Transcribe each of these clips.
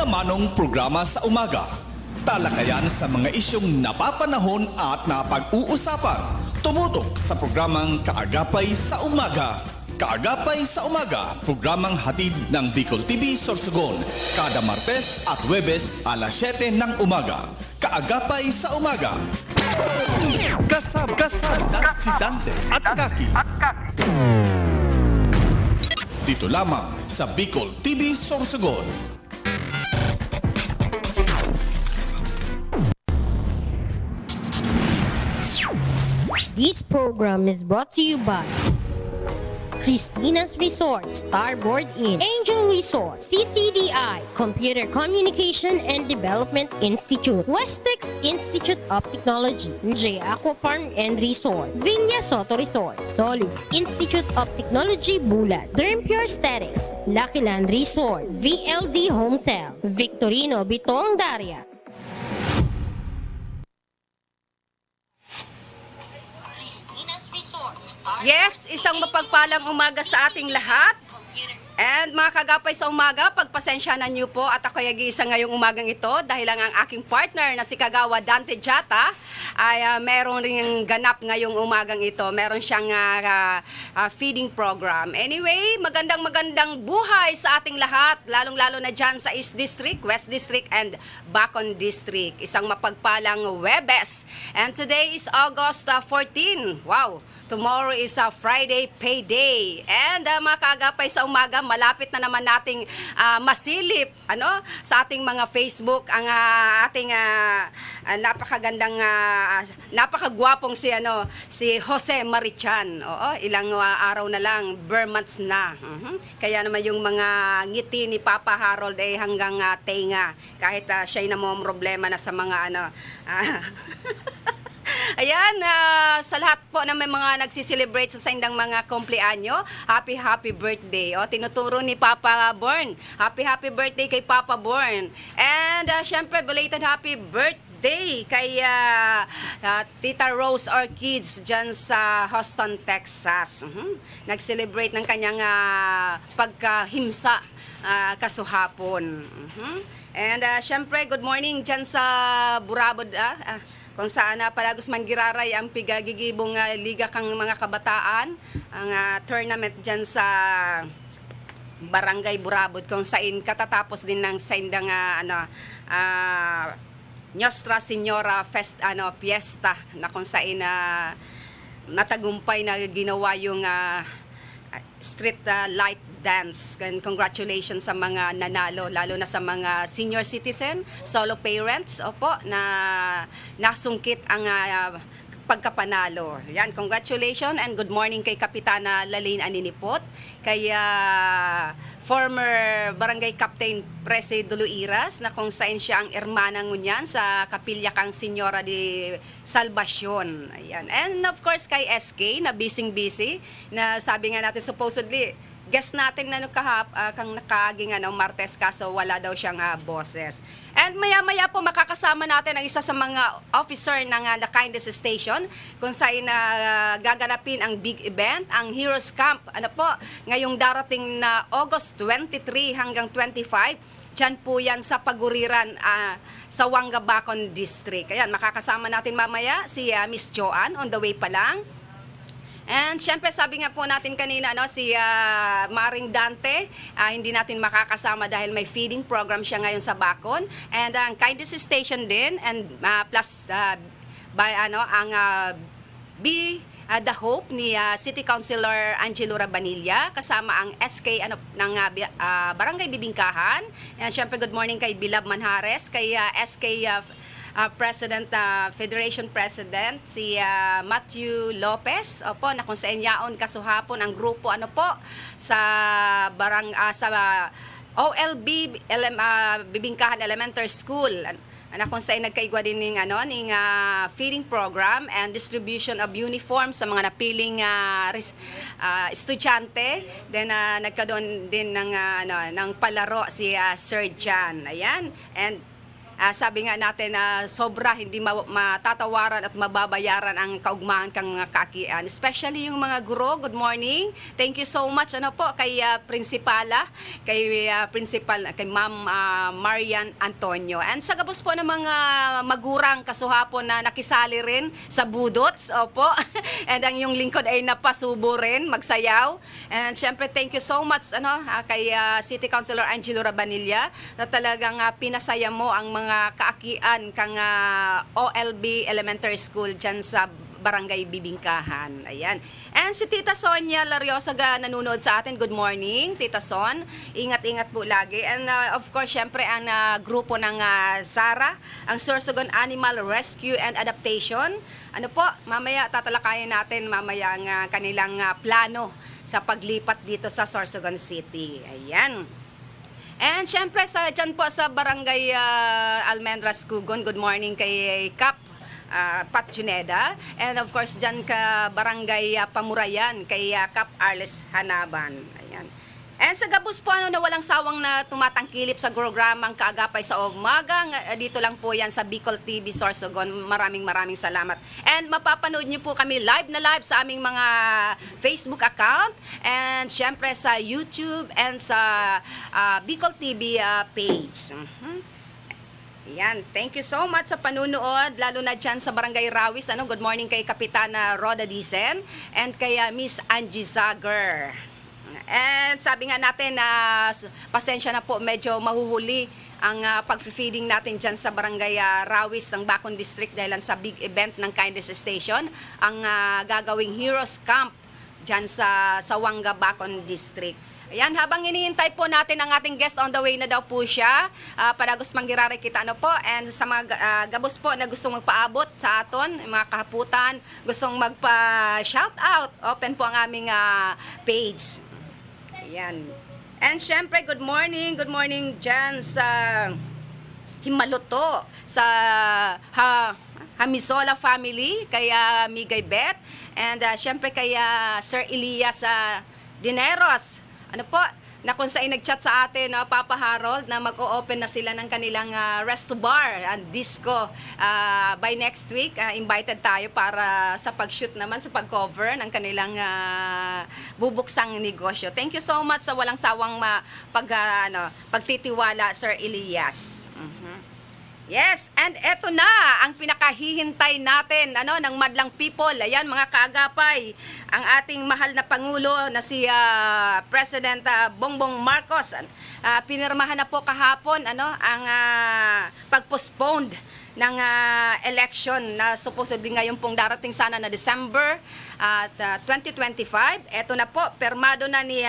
Mano-manong programa sa umaga. Talakayan sa mga isyong napapanahon at napag-uusapan. Tumutok sa programang Kaagapay sa Umaga. Kaagapay sa Umaga, programang hatid ng Bicol TV Sorsogon. Kada Martes at Huwebes alas 7 ng umaga. Kaagapay sa Umaga. Kasama si Dante at Kaki. Dito lamang sa Bicol TV Sorsogon. This program is brought to you by Christina's Resort, Starboard Inn, Angel Resort, CCDI, Computer Communication and Development Institute, Westex Institute of Technology, J Aqua Farm and Resort, Vinya Soto Resort, Solis Institute of Technology Bulan, Dermpure Aesthetics, Lucky Land Resort, VLD Hotel, Victorino Bitong Daria. Yes, isang mapagpalang umaga sa ating lahat. And mga kagapay sa umaga, pagpasensyanan niyo po at ako yag-iisa ngayong umagang ito dahil lang ang aking partner na si Kagawa Dante Jata ay meron ring ganap ngayong umagang ito. Meron siyang feeding program. Anyway, magandang buhay sa ating lahat, lalong-lalo na dyan sa East District, West District, and Bacon District. Isang mapagpalang Huwebes. And today is August 14. Wow! Tomorrow is Friday payday. And mga kaagapay sa umaga, malapit na naman nating masilip sa ating mga Facebook ang ating napakagandang napakagwapong si Jose Marichan. Oo, ilang araw na lang, bare months na. Kaya naman yung mga ngiti ni Papa Harold ay hanggang tenga kahit siya'y namomroblema na sa mga Ayan, sa lahat po na may mga nagsiselebrate sa sindang mga kumpleanyo, happy birthday. O, tinuturo ni Papa Born. Happy birthday kay Papa Born. And syempre, belated happy birthday kay Tita Rose Orchids dyan sa Houston, Texas. Nag-celebrate ng kanyang pagkahimsa kasuhapon. And syempre, good morning dyan sa Burabod, kung saan Palagos Mangiraray ang pigagigibong liga kang mga kabataan, ang tournament dyan sa Barangay Burabod, kung saan katatapos din ng sindang Nostra Senora Fiesta na kung saan natagumpay na ginawa yung street light dance. And congratulations sa mga nanalo, lalo na sa mga senior citizen, solo parents, na nasungkit ang pagkapanalo. Yan, congratulations and good morning kay Kapitana Lalaine Aninipot, kay former Barangay Captain Prese Duluiras, na kung saan siya ang ermana ngunyan sa Kapilya kang Senyora de Salvacion. Ayan. And of course kay SK na busy, na sabi nga natin supposedly guest natin na kang nakaging Martes, kaso wala daw siyang boses. And maya-maya po makakasama natin ang isa sa mga officer ng The Kindness Station kung saan gaganapin ang big event, ang Heroes Camp. Ngayong darating na August 23 hanggang 25. Diyan po yan sa Paguriran sa Wanga, Bacon District. Ayan, makakasama natin mamaya si Miss Joanne on the way pa lang. And syempre sabi nga po natin kanina si Maring Dante, hindi natin makakasama dahil may feeding program siya ngayon sa Bacon. And ang Kindness Station din, and plus by ang The Hope ni City Councilor Angelo Rabanilla, kasama ang SK ng Barangay Bibingkahan. And syempre good morning kay Bilab Manhares, kay SK Federation President si Matthew Lopez, na kung saan yaon kasuhapon ang grupo sa OLB Bibingkahan Elementary School, na kung saan nagkaigwa din ng feeding program and distribution of uniform sa mga napiling estudyante. Then nagkaroon din ng palaro si Sir John. Ayan. And sabi nga natin na sobra hindi matatawaran at mababayaran ang kaugmahan kang mga kaakian. Especially yung mga guro. Good morning. Thank you so much kay Prinsipala, kay Ma'am Marian Antonio. And sa gabos po ng mga magurang kasuhapon na nakisali rin sa budots. Opo. And ang yung lingkod ay napasubo rin, magsayaw. And syempre thank you so much kay City Councilor Angelo Rabanilla na talagang pinasaya mo ang mga kaakian kang OLB Elementary School dyan sa Barangay Bibingkahan. Ayan. And si Tita Sonia Lariosa nanonood sa atin. Good morning, Tita Son. Ingat-ingat po lagi. And of course, syempre ang grupo ng SARA, ang Sorsogon Animal Rescue and Adaptation. Mamaya tatalakayin natin mamaya ang kanilang plano sa paglipat dito sa Sorsogon City. Ayan. And syempre, dyan po sa Barangay Almendras, Cugon, good morning kay Kap Pat Juneda. And of course, dyan ka Barangay Pamurayan, kay Kap Arles Hanaban. Ayan. And sa gabos po na walang sawang na tumatangkilip sa programang Kaagapay sa Umaga, dito lang po yan sa Bicol TV Sorsogon. Maraming salamat. And mapapanood niyo po kami live sa aming mga Facebook account and syempre sa YouTube and sa Bicol TV page. Yan, thank you so much sa panunood, lalo na dyan sa Barangay Rawis. Good morning kay Kapitana Roda Dicen and kay Miss Angie Zager. And sabi nga natin na pasensya na po, medyo mahuhuli ang pag-feeding natin dyan sa Barangay Rawis, ang Bacon District dahil sa big event ng Kindness Station, ang gagawing Heroes Camp dyan sa Sawanga, Bacon District. Ayan, habang hinihintay po natin ang ating guest, on the way na daw po siya. Padagos manggirari kita and sa mga gabos po na gustong magpaabot sa aton, mga kahaputan, gustong magpa-shout out, open po ang aming page. Ayan. And syempre, good morning dyan sa Himaluto, sa Hamisola family, kaya Migay Bet, and syempre kaya Sir Elias Dineros. Na kung saan nag-chat sa atin, Papa Harold, na mag-o-open na sila ng kanilang resto bar and disco by next week. Invited tayo para sa pag-shoot naman, sa pag-cover ng kanilang bubuksang negosyo. Thank you so much sa walang sawang pagtitiwala, Sir Elias. Yes, and eto na ang pinakahihintay natin ng madlang people. Ayan mga kaagapay, ang ating mahal na Pangulo na si President Bongbong Marcos. Pinirmahan na po kahapon ang pag-postponed ng election na supposedly ngayon pong darating sana na December 2025. Eto na po, permado na ni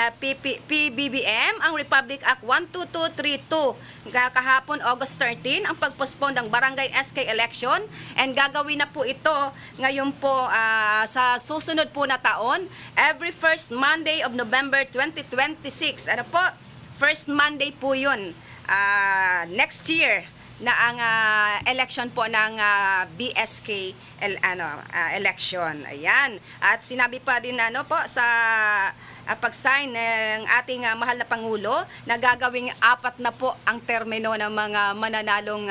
PBBM ang Republic Act 12232 kahapon August 13 ang pag-postpone ng barangay SK election, and gagawin na po ito ngayon po sa susunod po na taon, every first Monday of November 2026. First Monday po yun next year na ang election po ng BSK election. Ayan. At sinabi pa din sa pag-sign ng ating mahal na Pangulo na gagawing 4 na po ang termino ng mga mananalong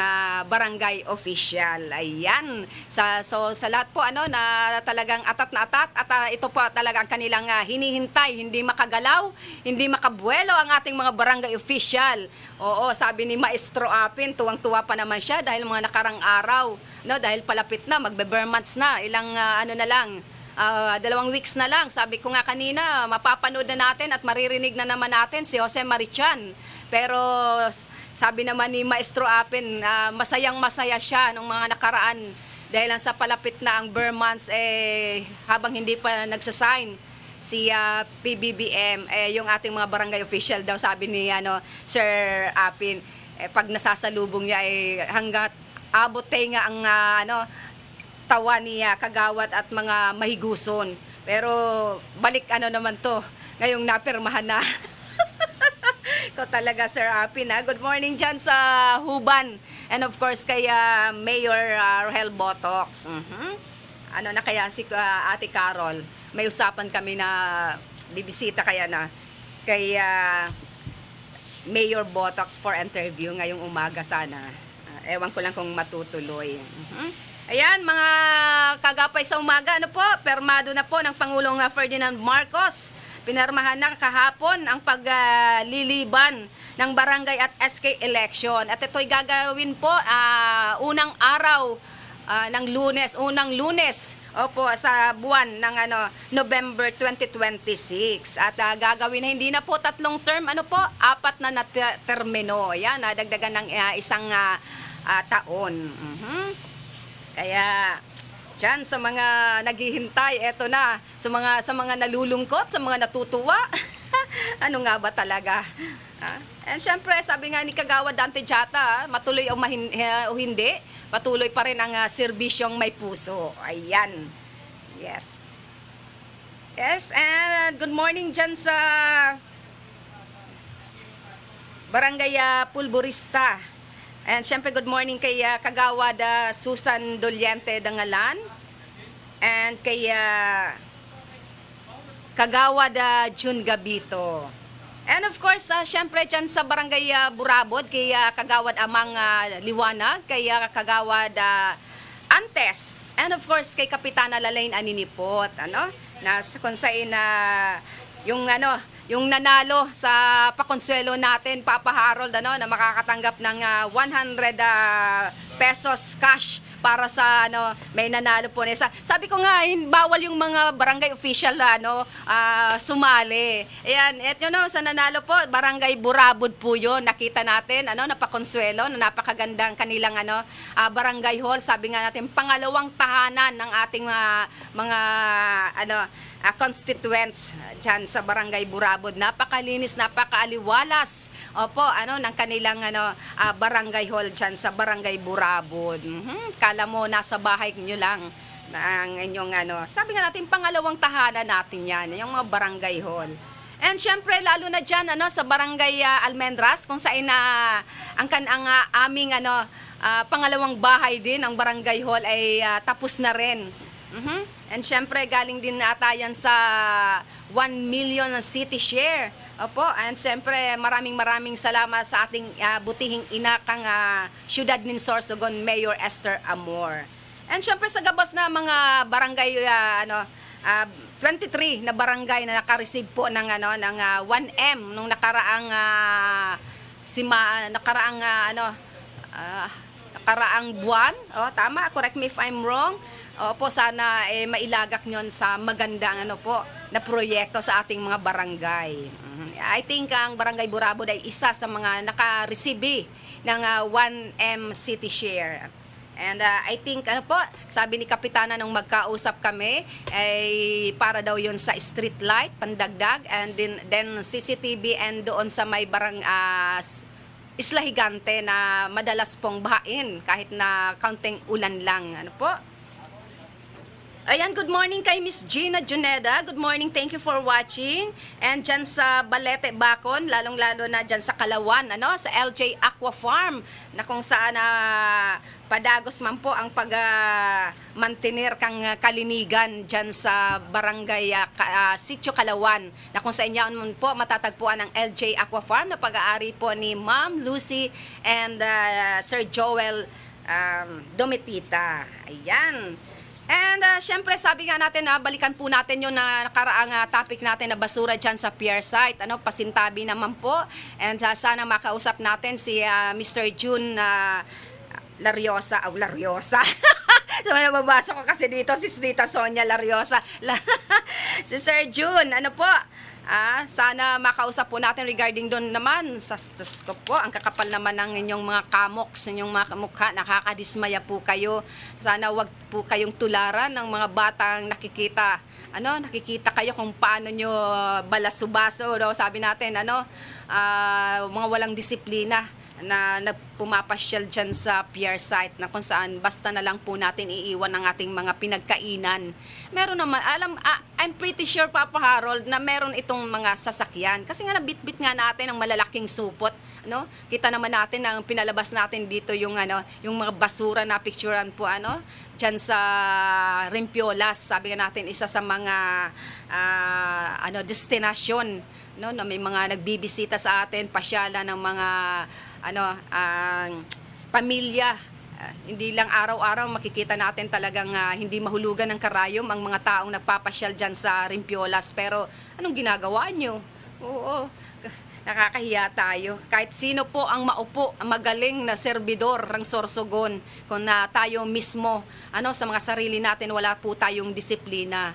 barangay official. Ayan. So sa lahat po na talagang atat na atat at ito po talagang kanilang hinihintay, hindi makagalaw, hindi makabuelo ang ating mga barangay official. Oo, sabi ni Maestro Apin, tuwang-tuwa pa naman siya dahil mga nakarang araw, dahil palapit na, magbe-bare months na, ilang na lang, 2 weeks na lang. Sabi ko nga kanina, mapapanood na natin at maririnig na naman natin si Jose Marichan. Pero sabi naman ni Maestro Apin, masayang-masaya siya nung mga nakaraan dahil lang sa palapit na ang bare months, habang hindi pa nagsasign si PBBM, yung ating mga barangay official daw, sabi ni Sir Apin, pag nasasalubong niya hanggat abot nga ang tawa niya kagawad at mga mahiguson. Pero balik naman to, ngayong napirmahan na. Ko talaga, Sir Apin. Good morning dyan sa Huban. And of course kay Mayor Rohel Botox. Na kaya si Ate Carol, may usapan kami na bibisita kaya na kay Mayor Botox for interview ngayong umaga sana. Ewan ko lang kung matutuloy. Ayan, mga kagapay sa umaga, ano po, permado na po ng Pangulong Ferdinand Marcos. Pinirmahan na kahapon ang pagliliban ng barangay at SK election. At ito'y gagawin po unang araw ng unang lunes, opo, sa buwan ng November 2026. At gagawin na hindi na po 3 term, 4 na termino. Ayan, dagdagan ng isang taon. Kaya diyan sa mga naghihintay, eto na, sa mga nalulungkot, sa mga natutuwa, ano nga ba talaga? And syempre, sabi nga ni Kagawad Dante Jata, matuloy o hindi, patuloy pa rin ang serbisyong may puso. Ayan. Yes. Yes, and good morning dyan sa Barangay Pulburista. And syempre, good morning kay Kagawad Susan Doliente Dangalan and kay Kagawad Jun Gabito. And of course, syempre dyan sa Barangay Burabod, kay Kagawad Amang Liwanag, kay Kagawad Antes, and of course kay Kapitana Lalaine Aninipot, na kung saan yung nanalo sa pakonsuelo natin, Papa Harold, na makakatanggap ng 100 pesos cash para sa may nanalo po nesa. Sabi ko nga, bawal yung mga barangay official sumali. Ayan, eto sa nanalo po, Barangay Burabod po yun. Nakita natin, napakonsuelo, na napakagandang kanilang barangay hall. Sabi nga natin, pangalawang tahanan ng ating mga constituents dyan sa Barangay Burabod. Napakalinis, napakaaliwalas, opo, ng kanilang barangay hall dyan sa Barangay Burabod. Kala mo nasa bahay nyo lang ang inyong sabi nga natin, pangalawang tahanan natin yan, yung mga barangay hall. And syempre, lalo na dyan sa Barangay Almendras, kung saan ang aming pangalawang bahay din, ang barangay hall ay tapos na rin. And syempre, galing din ata yan sa 1 million city share. Opo, and syempre, maraming salamat sa ating butihing ina kang Syudad ng Sorsogon, Mayor Esther Amor. And syempre, sa gabos na mga barangay, 23 na barangay na naka-receive po ng 1M nung nakaraang nakaraang buwan. Tama, correct me if I'm wrong. Opo, sana mailagak nyon sa magandang na proyekto sa ating mga barangay. I think ang Barangay Burabod ay isa sa mga naka-receive ng 1M City Share. And I think, sabi ni Kapitana nung magkausap kami, ay para daw yun sa street light, pandagdag, and then CCTV, and doon sa may Isla Higante na madalas pong bahain kahit na kaunting ulan lang. Ayan, good morning kay Miss Gina Juneda. Good morning, thank you for watching. And dyan sa Balete, Bacon, lalong-lalo na dyan sa Kalawan, sa LJ Aqua Farm, na kung saan padagos man po ang pag-mantenir kang kalinigan dyan sa Barangay Sitio Kalawan, na kung saan yan po matatagpuan ang LJ Aqua Farm na pag-aari po ni Ma'am Lucy and Sir Joel Domitita. Ayan. And syempre, sabi nga natin, balikan po natin yung nakaraang topic natin na basura dyan sa pier site. Pasintabi naman po. And sana makausap natin si Mr. June Lariosa. Lariosa. So, nababasa ko kasi dito, si Tita Sonia Lariosa. Si Sir June, sana makausap po natin regarding doon naman sa stethoscope po. Ang kakapal naman ng inyong mga kamoks, inyong mga mukha, nakakadismaya po kayo. Sana wag po kayong tularan ng mga batang nakikita. Nakikita kayo kung paano nyo balasubaso, sabi natin, mga walang disiplina na nagpumapasyal dyan sa pier site, na kung saan basta na lang po natin iiwan ang ating mga pinagkainan. Meron naman, I'm pretty sure, Papa Harold, na meron itong mga sasakyan. Kasi nga nabitbit nga natin ang malalaking supot. Kita naman natin ang pinalabas natin dito yung mga basura na picturean po dyan sa Rimpiolas. Sabi nga natin, isa sa mga destinasyon na may mga nagbibisita sa atin, pasyala ng mga pamilya. Hindi lang araw-araw makikita natin talagang hindi mahulugan ng karayom ang mga taong nagpapasyal dyan sa Rimpiolas. Pero anong ginagawa nyo? Oo, nakakahiya tayo. Kahit sino po ang maupo, ang magaling na serbidor ng Sorsogon, kung na tayo mismo, sa mga sarili natin, wala po tayong disiplina.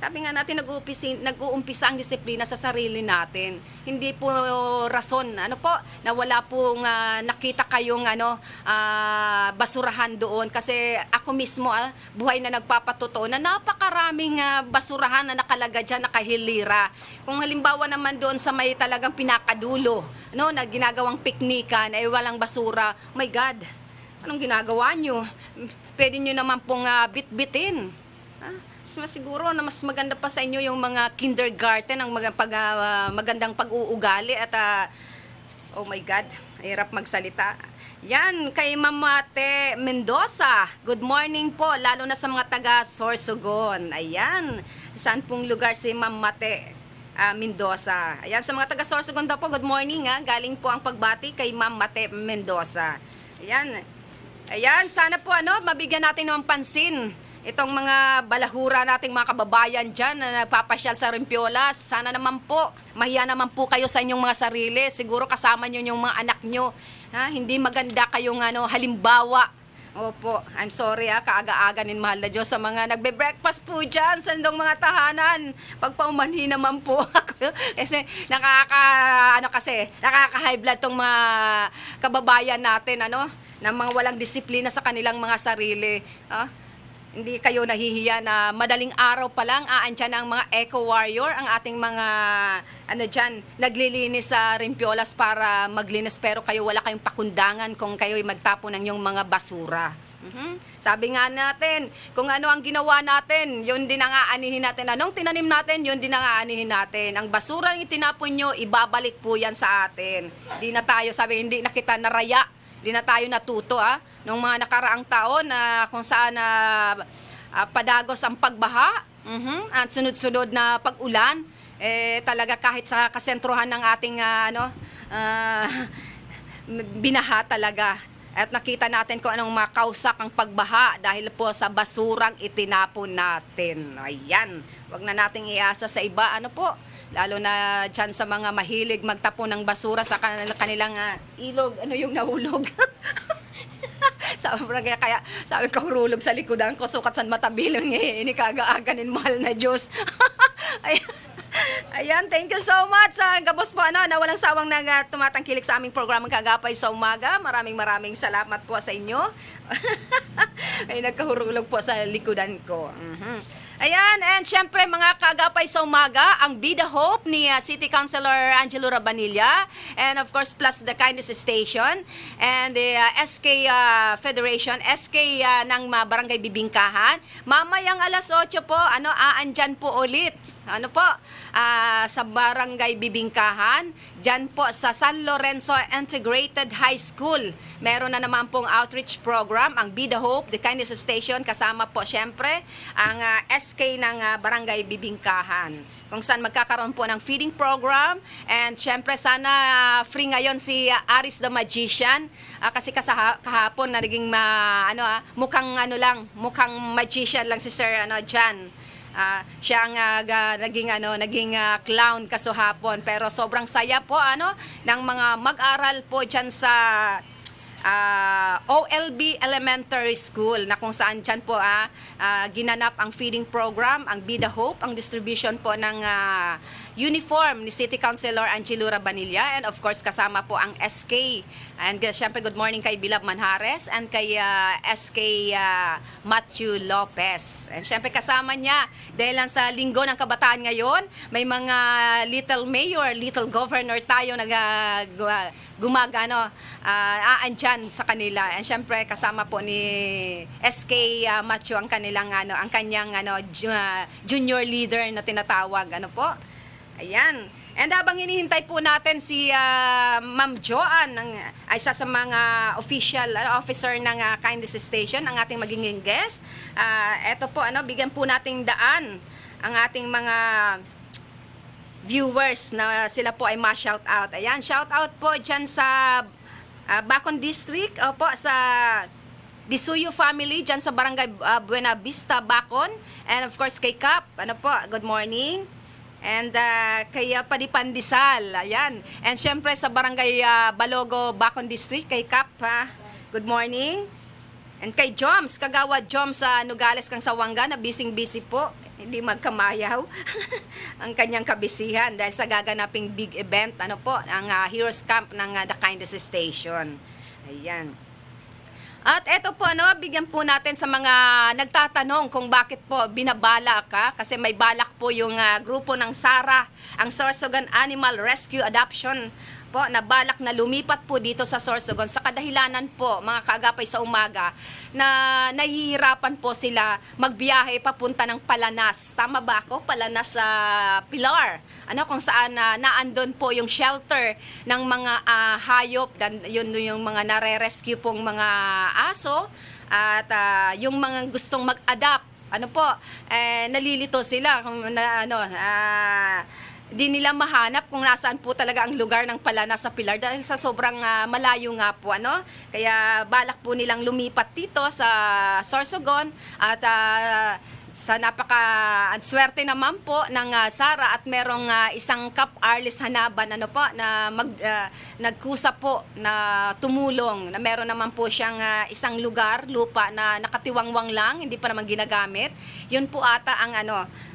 Sabi nga natin, nag-uumpisa ang disiplina sa sarili natin. Hindi po rason, na wala pong nakita kayong basurahan doon. Kasi ako mismo, buhay na nagpapatotoo na napakaraming basurahan na nakalaga dyan, nakahilira. Kung halimbawa naman doon sa may talagang pinakadulo, na ginagawang piknikan, ay walang basura, my God, anong ginagawa nyo? Pwede nyo naman pong bitbitin. Siguro na mas maganda pa sa inyo yung mga kindergarten, ang magandang pag-uugali at oh my God, hirap magsalita. Yan, kay Mamate Mendoza. Good morning po, lalo na sa mga taga Sorsogon. Ayan, saan pong lugar si Mamate Mendoza? Ayan, sa mga taga Sorsogon daw po, good morning galing po ang pagbati kay Mamate Mendoza. Ayan, sana po mabigyan natin ng pansin itong mga balahura nating mga kababayan dyan na nagpapasyal sa Rimpiolas. Sana naman po, mahiya naman po kayo sa inyong mga sarili. Siguro kasama nyo yung mga anak nyo. Hindi maganda kayong halimbawa. Opo, I'm sorry kaaga-aga nin mahal na Diyos sa mga nagbe-breakfast po dyan sa ndong mga tahanan. Pagpaumanhi naman po ako. Kasi nakaka-high blood tong mga kababayan natin, na mga walang disiplina sa kanilang mga sarili. Hindi kayo nahihiya na madaling araw pa lang aantyan ang mga eco warrior, ang ating mga naglilinis sa Rimpiolas para maglinis, pero kayo wala kayong pakundangan kung kayo'y magtapon ng yung mga basura. Sabi nga natin, kung ano ang ginawa natin, yun din ang aanihin natin. Anong tinanim natin, yun din ang aanihin natin. Ang basura ang itinapon nyo, ibabalik po yan sa atin. Hindi na kita naraya. Di na tayo natuto nung mga nakaraang taon na kung saan padagos ang pagbaha at sunod-sunod na pag-ulan, talaga kahit sa kasentruhan ng ating binaha talaga. At nakita natin kung anong makausak ang pagbaha dahil po sa basurang itinapon natin. Ayan, wag na nating iasa sa iba, lalo na dyan sa mga mahilig magtapon ng basura sa kanilang ilog, yung nahulog. Kaya sabi ko, hurulog sa likodan ko, sukat san matabilong inikagaagan mahal na Diyos. Ayan, thank you so much sa gabos po na walang sawang tumatangkilik sa aming programang Kaagapay sa Umaga. Maraming salamat po sa inyo. Ay, nagkahurulog po sa likodan ko. Ayan, and syempre mga kaagapay sa umaga, ang Bida Hope ni City Councilor Angelo Rabanilla, and of course plus the Kindness Station, and the SK Federation, SK ng Barangay Bibingkahan. Mamayang alas 8 po, aandyan po ulit, sa Barangay Bibingkahan, dyan po sa San Lorenzo Integrated High School. Meron na naman pong outreach program, ang Bida Hope, the Kindness Station, kasama po syempre ang SK ng Barangay Bibingkahan, kung saan magkakaroon po ng feeding program, and syempre sana free ngayon si Aris the Magician, kasi kahapon naging mukhang magician lang si Sir Jan. Siya ang naging clown hapon, pero sobrang saya po ng mga mag-aral po dyan sa OLB Elementary School, na kung saan dyan po ginanap ang feeding program, ang Bida Hope, ang distribution po ng uniform ni City Councilor Angelo Rabanilla, and of course kasama po ang SK. And syempre good morning kay Bilab Manhares and kay SK Matthew Lopez. And syempre kasama niya, dahil lang sa Linggo ng Kabataan ngayon, may mga little mayor, little governor tayo aandyan sa kanila. And syempre kasama po ni SK Matthew ang kanyang junior leader na tinatawag po. Ayan. And habang hinihintay po natin si Ma'am Joanne, isa sa mga officer ng Kindness Station, ang ating magiging guest. Eto po, bigyan po nating daan ang ating mga viewers na sila po ay ma-shout out. Ayan, shout out po dyan sa Bacon District, opo, sa Disuyo family dyan sa Barangay Buena Vista, Bacon. And of course kay Kap, ano po, good morning. And kay Padipandisal, ayan. And syempre sa Barangay Balogo, Bacon District, kay Kap, good morning. And kay Joms, Kagawa Joms sa Nogales, kang Sawanga, na busy po. Hindi magkamayaw ang kanyang kabisihan dahil sa gaganaping big event, ano po, ang Heroes Camp ng The Kindness Station. Ayan. At eto po, bigyan po natin sa mga nagtatanong kung bakit po binabala ka. Kasi may balak po yung grupo ng SARA, ang Sorsogon Animal Rescue Adoption po, na balak na lumipat po dito sa Sorsogon sa kadahilanan po, mga kaagapay sa umaga, na nahihirapan po sila magbiyahe papunta ng Palanas. Tama ba ako? Palanas sa Pilar. Kung saan naandun po yung shelter ng mga hayop, yun yung mga nare-rescue pong mga aso, at yung mga gustong mag-adapt, nalilito sila kung di nila mahanap kung nasaan po talaga ang lugar ng Palanas sa Pilar dahil sa sobrang malayo nga po, Kaya balak po nilang lumipat dito sa Sorsogon at sa swerte naman po ng SARA at merong isang Kap Arlis Hanaban na nagkusa po na tumulong, na meron naman po siyang isang lupa na nakatiwangwang lang, hindi pa naman ginagamit. Yun po ata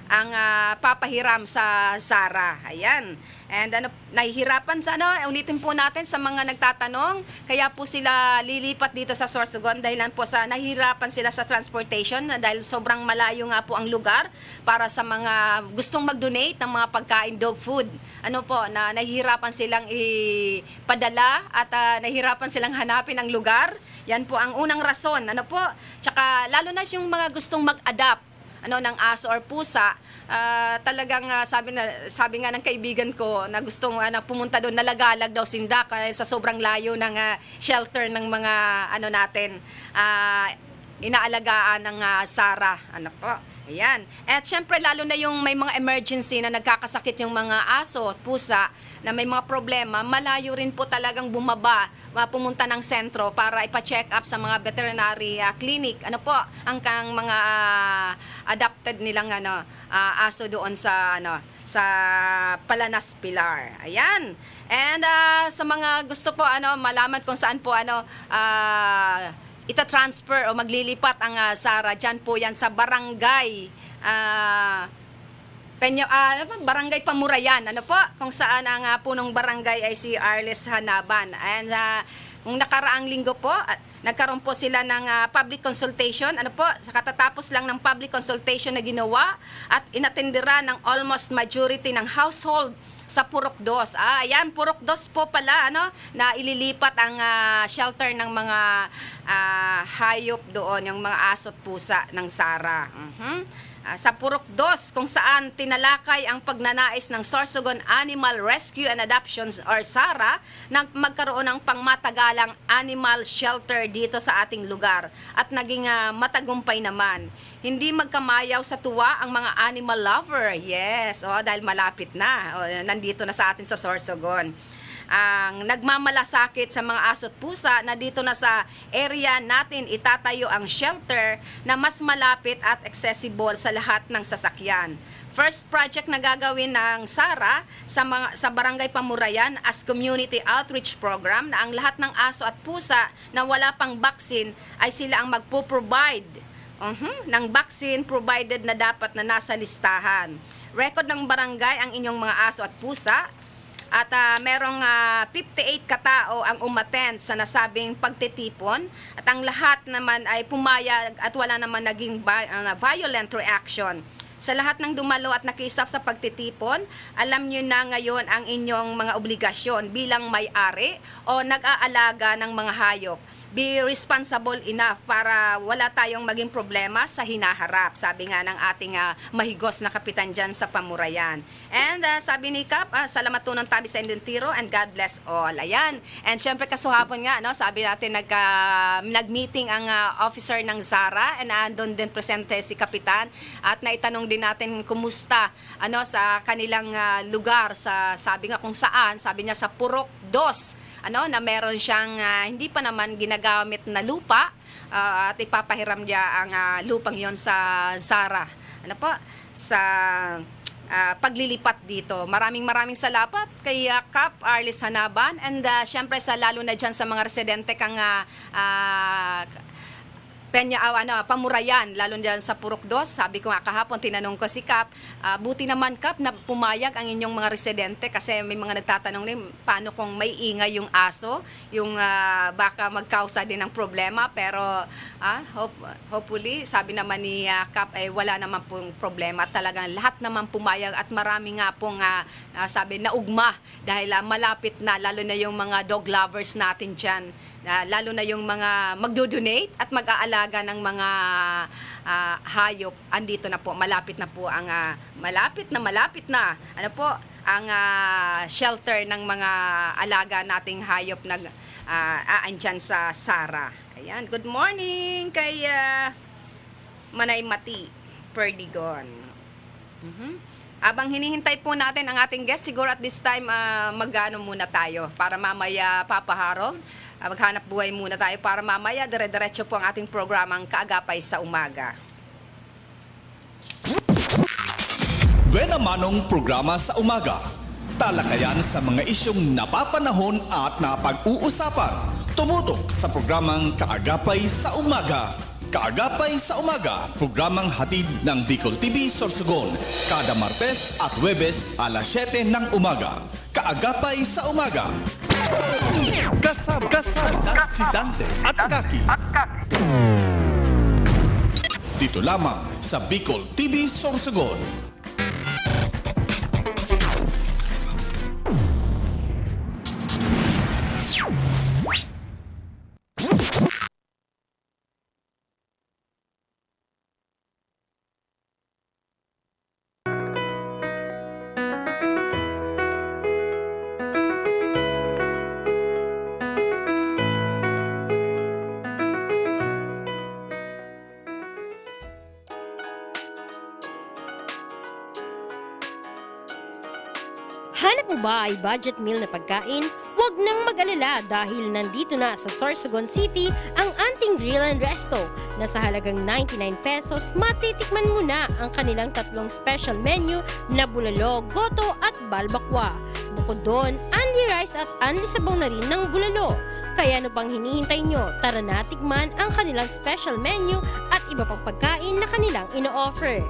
ang papahiram sa SARA. Ayan. And nahihirapan sa ulitin po natin sa mga nagtatanong, kaya po sila lilipat dito sa Sorsogon dahil po sa nahihirapan sila sa transportation dahil sobrang malayo nga po ang lugar para sa mga gustong mag-donate ng mga pagkain, dog food. Na nahihirapan silang ipadala at nahihirapan silang hanapin ang lugar. Yan po ang unang rason. Tsaka lalo na yung mga gustong mag-adapt ng aso or pusa, talagang sabi nga ng kaibigan ko na gustong pumunta doon, nalagalag daw sindak sa sobrang layo ng shelter ng mga natin, inaalagaan ng SARA. Ayan. At syempre, lalo na yung may mga emergency na nagkakasakit yung mga aso at pusa na may mga problema, malayo rin po talagang pumunta ng sentro para ipa-check up sa mga veterinary clinic. Ang mga adopted nilang aso doon sa Palanas Pilar. Ayan. And sa mga gusto po malaman kung saan po ita-transfer o maglilipat ang SARA, dyan po yan sa barangay Barangay Pamurayan, kung saan ang punong barangay ay si Arlis Hanaban. And kung nakaraang linggo po, nagkaroon po sila ng public consultation, sa katatapos lang ng public consultation na ginawa at inatendera ng almost majority ng household sa Purok 2. Ayan, Purok 2 po pala, na ililipat ang shelter ng mga hayop doon, yung mga aso at pusa ng SARA. Sa Purok 2, kung saan tinalakay ang pagnanais ng Sorsogon Animal Rescue and Adoptions or SARA na magkaroon ng pangmatagalang animal shelter dito sa ating lugar at naging matagumpay naman. Hindi magkamayaw sa tuwa ang mga animal lover. Yes, dahil malapit na. Nandito na sa atin sa Sorsogon. Ang nagmamalasakit sa mga aso at pusa na dito na sa area natin itatayo ang shelter na mas malapit at accessible sa lahat ng sasakyan. First project na gagawin ng SARA sa Barangay Pamurayan as community outreach program na ang lahat ng aso at pusa na wala pang vaccine ay sila ang magpo-provide ng vaccine provided na dapat na nasa listahan. Record ng barangay ang inyong mga aso at pusa. At merong 58 katao ang umattend sa nasabing pagtitipon at ang lahat naman ay pumayag at wala naman naging violent reaction. Sa lahat ng dumalo at nakiusap sa pagtitipon, alam nyo na ngayon ang inyong mga obligasyon bilang may-ari o nag-aalaga ng mga hayop. be responsible enough para wala tayong maging problema sa hinaharap. Sabi nga ng ating mahigos na kapitan dyan sa Pamurayan. And sabi ni Kap, salamat po ng tabi sa Indentiro and God bless all. Ayan. And syempre kasuhapon nga, no, sabi natin nag-meeting ang officer ng Zara and andun din presente si kapitan at naitanong din natin kumusta sa kanilang lugar, sabi nga kung saan, sabi niya sa Purok 2, na meron siyang hindi pa naman ginagamit na lupa at ipapahiram niya ang lupang yon sa Zara. Sa paglilipat dito. Maraming salamat kay Kap Arlis Hanaban and syempre lalo na dyan sa mga residente kang Pamurayan, lalo dyan sa Purok 2. Sabi ko nga kahapon, tinanong ko si Kap, buti naman Kap na pumayag ang inyong mga residente kasi may mga nagtatanong din, paano kung may ingay yung aso, yung baka magkausa din ng problema, pero hopefully, sabi naman ni Kap, wala naman pong problema. Talagang lahat naman pumayag at marami nga pong sabi naugma dahil malapit na, lalo na yung mga dog lovers natin dyan. Lalo na yung mga magdo-donate at mag-aalaga ng mga hayop, andito na po, malapit na po ang malapit na ang shelter ng mga alaga nating hayop na aandyan sa Zara. Ayan, good morning kay Manay Mati Perdigon. Abang hinihintay po natin ang ating guest, siguro at this time magano muna tayo para mamaya papaharog. Maghanap buhay muna tayo para mamaya dire-diretso po ang ating programang Kaagapay sa Umaga. Buena Manong programa sa umaga. Talakayan sa mga isyong napapanahon at napag-uusapan. Tumutok sa programang Kaagapay sa Umaga. Kaagapay sa Umaga, programang hatid ng Bicol TV Sorsogon. Kada Martes at Huwebes alas 7 ng umaga. Kaagapay sa Umaga. Kasama si Dante at Kaki. Dito lamang sa Bicol TV Sorsogon. Hanap mo ba ay budget meal na pagkain? Huwag nang mag-alala dahil nandito na sa Sorsogon City ang Anting Grill and Resto na sa halagang 99 pesos matitikman mo na ang kanilang tatlong special menu na bulalo, goto at balbakwa. Bukod doon, only rice at only sabaw na rin ng bulalo. Kaya ano pang hinihintay nyo? Tara na tikman ang kanilang special menu at iba pang pagkain na kanilang ino-offer.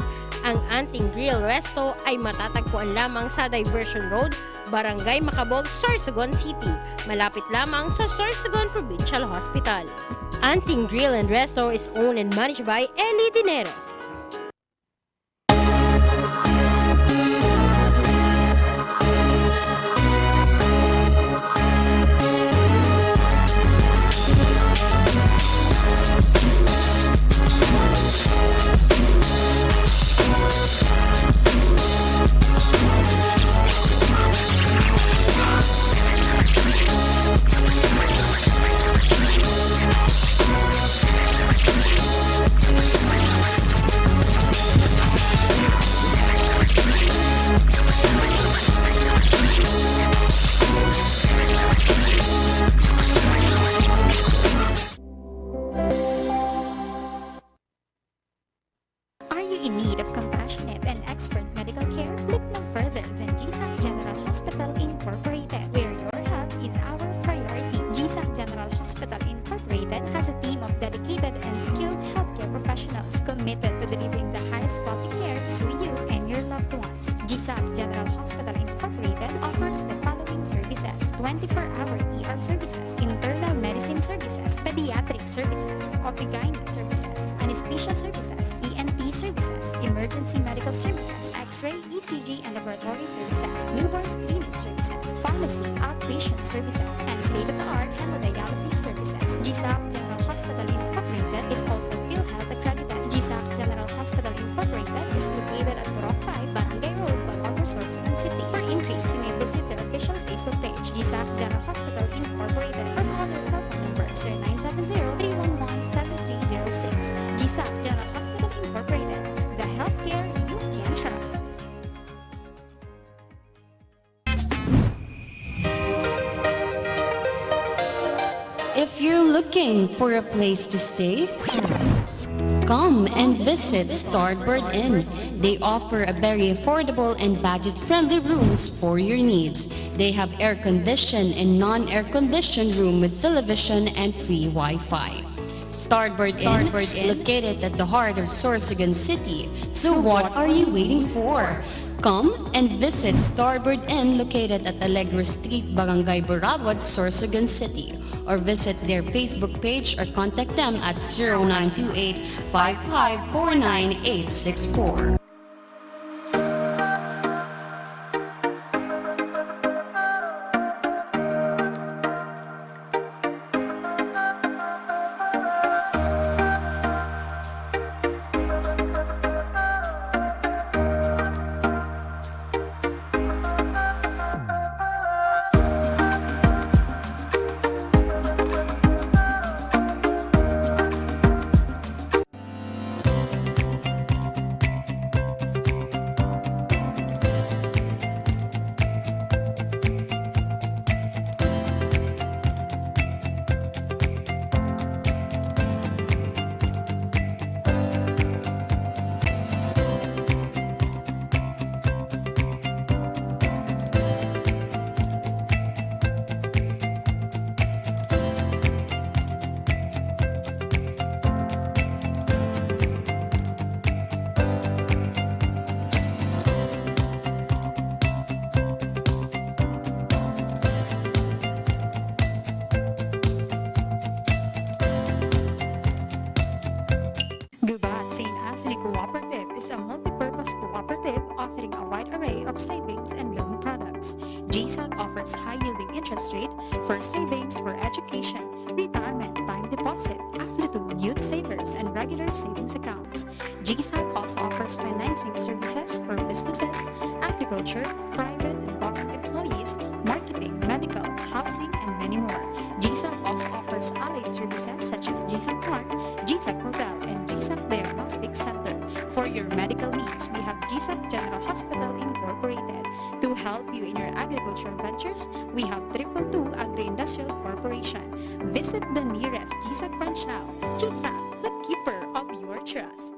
Ang Anting Grill Resto ay matatagpuan lamang sa Diversion Road, Barangay Macabog, Sorsogon City. Malapit lamang sa Sorsogon Provincial Hospital. Anting Grill and Resto is owned and managed by Eli Dineros. Are you in need of compassionate and expert medical care? Look no further than GSAC General Hospital Incorporated, where your health is our priority. GSAC General Hospital Incorporated has a team of dedicated and skilled healthcare professionals committed to delivering the highest quality care to you and your loved ones. GSAC General Hospital Incorporated offers the following services: 24-hour ER services, internal medicine services, pediatric services, OB/GYN services, anesthesia services, ENT services, emergency medical services, X-ray, ECG, and laboratory services, newborn screening services, pharmacy, outpatient services, and state-of-the-art hemodialysis services. GSAP General Hospital Incorporated is also PhilHealth accredited. GSAP General Hospital Incorporated is located at Borok 5, Barangay Road, Balagor, Sorsogon City. For inquiries, you may visit their official Facebook page, GSAP General Hospital Incorporated, or call their cell phone number 0970-311-7306. GSAP General Hospital Incorporated, the healthcare you can trust. If you're looking for a place to stay, come and visit Starboard Inn. They offer a very affordable and budget-friendly rooms for your needs. They have air-conditioned and non-air-conditioned room with television and free Wi-Fi. Starboard Inn, located at the heart of Sorsogon City. So what are you waiting for? Come and visit Starboard Inn located at Alegre Street, Barangay Burabot, Sorsogon City. Or visit their Facebook page or contact them at 0928-5549864. Gubat St. Anthony Cooperative is a multi-purpose cooperative offering a wide array of savings and loan products. GSAC offers high-yielding interest rate for savings for education, retirement, time deposit, affluent youth savers, and regular savings accounts. GSAC also offers financing services for businesses, agriculture, private and government employees, marketing, medical, housing, and many more. GSAC also offers allied services such as GSAC Mart, GSAC Hotel, and GSAC Diagnostic Center. For your medical needs, we have GSAC General Hospital Incorporated. To help you in your agricultural ventures, we have 222 Agri-Industrial Corporation. Visit the nearest GSAC branch now. GSAC, the keeper of your trust.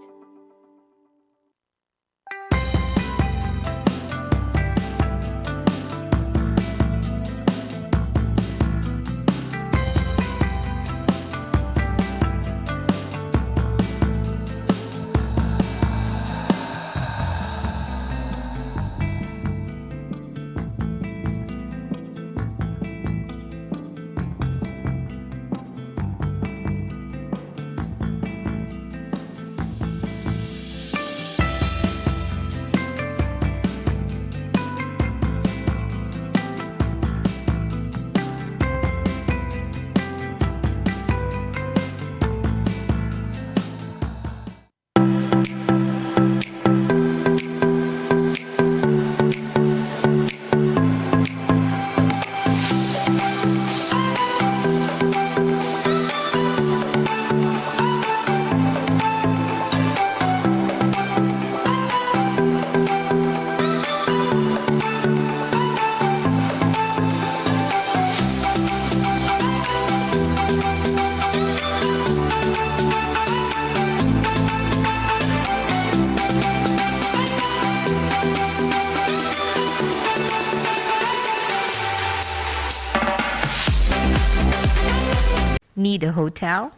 Need a hotel?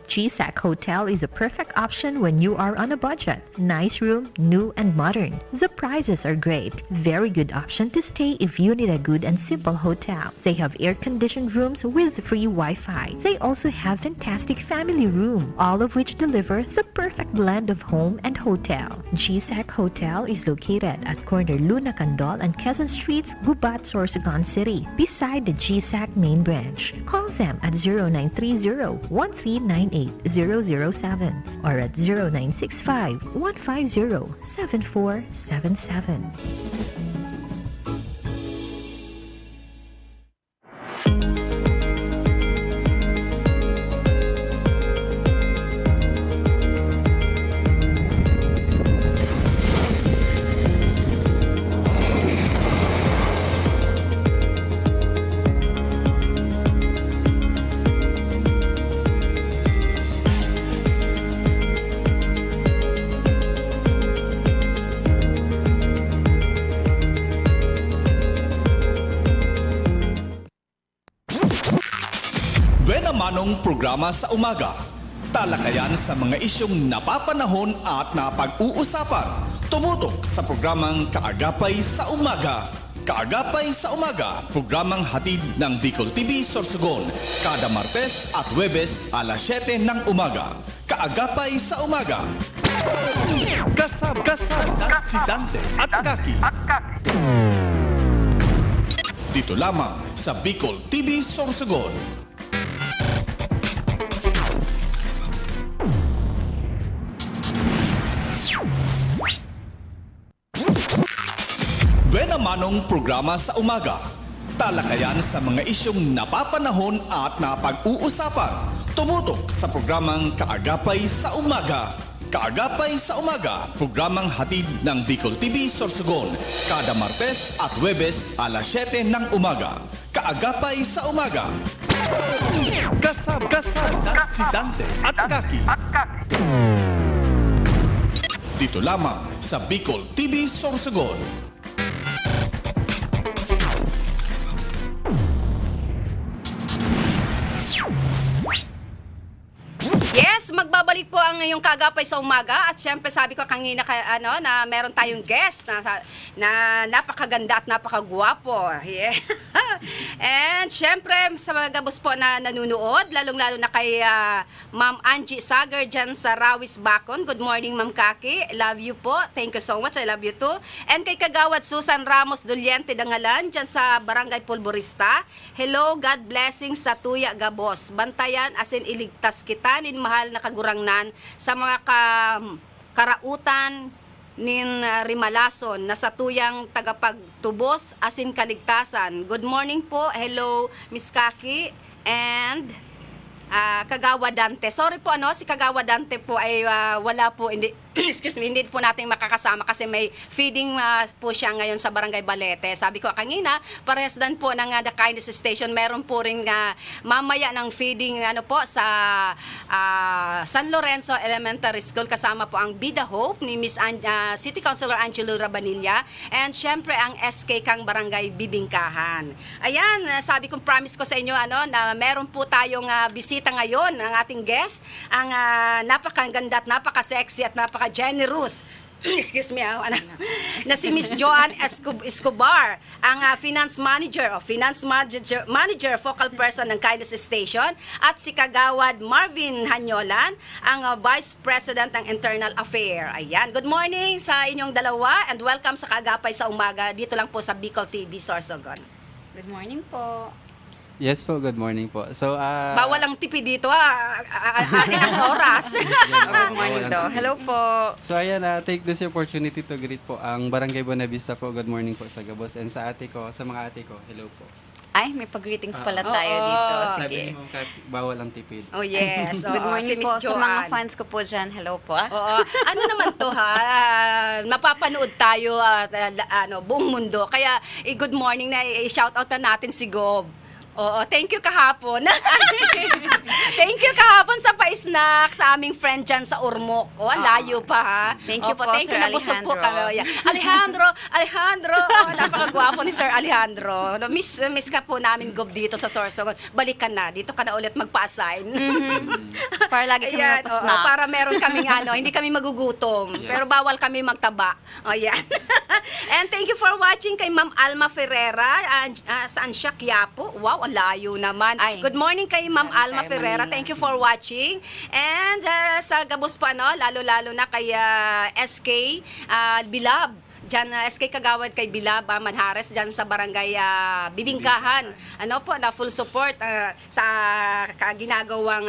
GSAC Hotel is a perfect option when you are on a budget. Nice room, new and modern. The prices are great. Very good option to stay if you need a good and simple hotel. They have air-conditioned rooms with free Wi-Fi. They also have fantastic family room, all of which deliver the perfect blend of home and hotel. GSAC Hotel is located at corner Luna Candol and Quezon Streets, Gubat, Sorsogon City, beside the GSAC main branch. Call them at 0930-1398-007 or at 0965-150-7477. Buena Manong programa sa umaga. Talakayan sa mga isyong napapanahon at napag-uusapan. Tumutok sa programang Kaagapay sa Umaga. Kaagapay sa Umaga, programang hatid ng Bicol TV Sorsogon, kada Martes at Huwebes alas 7 ng umaga. Kaagapay sa Umaga. Kasama si Dante at Kaki. Dito lamang sa Bicol TV Sorsogon. Buena Manong programa sa umaga. Talakayan sa mga isyong napapanahon at napag-uusapan. Tumutok sa programang Kaagapay sa Umaga. Kaagapay sa Umaga, programang hatid ng Bicol TV Sorsogon, kada Martes at Huwebes alas 7 ng umaga. Kaagapay sa Umaga. Kasama si Dante at Kaki. Dito lamang sa Bicol TV Sorsogon. Yes, magbabalik po ang ngayong Kaagapay sa Umaga at syempre sabi ko kanina na meron tayong guest na napakaganda at napakagwapo. Yeah. And syempre sa mga gabos po na nanunood, lalong-lalo na kay Ma'am Angie Sagar dyan sa Rawis Bacon. Good morning, Ma'am Kaki. Love you po. Thank you so much. I love you too. And kay Kagawad Susan Ramos Duliente Dangalan dyan sa Barangay Pulborista. Hello, God blessing sa Tuya Gabos. Bantayan asin iligtas kita nin mahal na kagurangnan sa mga karautan nin Rimalason na sa tuyang tagapagtubos asin kaligtasan. Good morning po. Hello, Miss Kaki and Kagawa Dante. Sorry po si Kagawa Dante po ay wala po, hindi excuse me, hindi po natin makakasama kasi may feeding po siya ngayon sa Barangay Balete. Sabi ko kanina, parehas din po ng The Kindness Station, meron po rin mamaya ng feeding po sa San Lorenzo Elementary School, kasama po ang Bida Hope ni Miss City Councilor Angelo Rabanilla and syempre ang SK Kang Barangay Bibingkahan. Ayan, sabi kong promise ko sa inyo na meron po tayong bisita ngayon ng ating guest, ang napakaganda at napaka-sexy at napaka-generous excuse me, na si Miss Joanne Escobar, ang finance manager, focal person ng Kindness Station, at si Kagawad Marvin Hanyolan, ang Vice President ng Internal Affair. Ayan, good morning sa inyong dalawa and welcome sa Kaagapay sa Umaga dito lang po sa Bicol TV Sorsogon. Good morning po. Yes po, good morning po. So, bawal ang tipi dito atin ang oras. Good morning daw. Hello po. So, ayan, take this opportunity to greet po ang Barangay Buenavista po. Good morning po sa Gabos. And sa ate ko, sa mga ate ko, hello po. Ay, may pag-greetings pala tayo oo. dito. Sabi Sige. mo, bawal ang tipid. Oh yes. Good morning si Miss po sa mga Joanne. fans ko po dyan. Hello po. Oo. Ano naman to mapapanood tayo buong mundo. Kaya good morning na i-shout out na natin si Gob. Oo, thank you kahapon. Thank you kahapon sa pa-snack sa aming friend dyan sa Urmok. O, ang layo pa ha. Thank you po, thank you, Sir nabusog po Alejandro. kami. Alejandro. Oh, napakagwapo ni Sir Alejandro. Miss ka po namin, Gob, dito sa Sorsogon. Balik ka na. Dito ka na ulit magpa-assign. Para lagi kami Ayan, mapasnack. para meron kaming hindi kami magugutom. Yes. Pero bawal kami magtaba. O, yan. And thank you for watching kay Ma'am Alma Ferrera. Saan siya? Quiapo? Wow, ang layo naman. Ay. Good morning kay Ma'am Alma Tayo, Ferrera. Manila. Thank you for watching. And sa Gabos pa, lalo-lalo na kay SK Bilab. Diyan, SK Kagawad kay Bilab, Manhares, dyan sa barangay Bibingkahan. Na full support sa ginagawang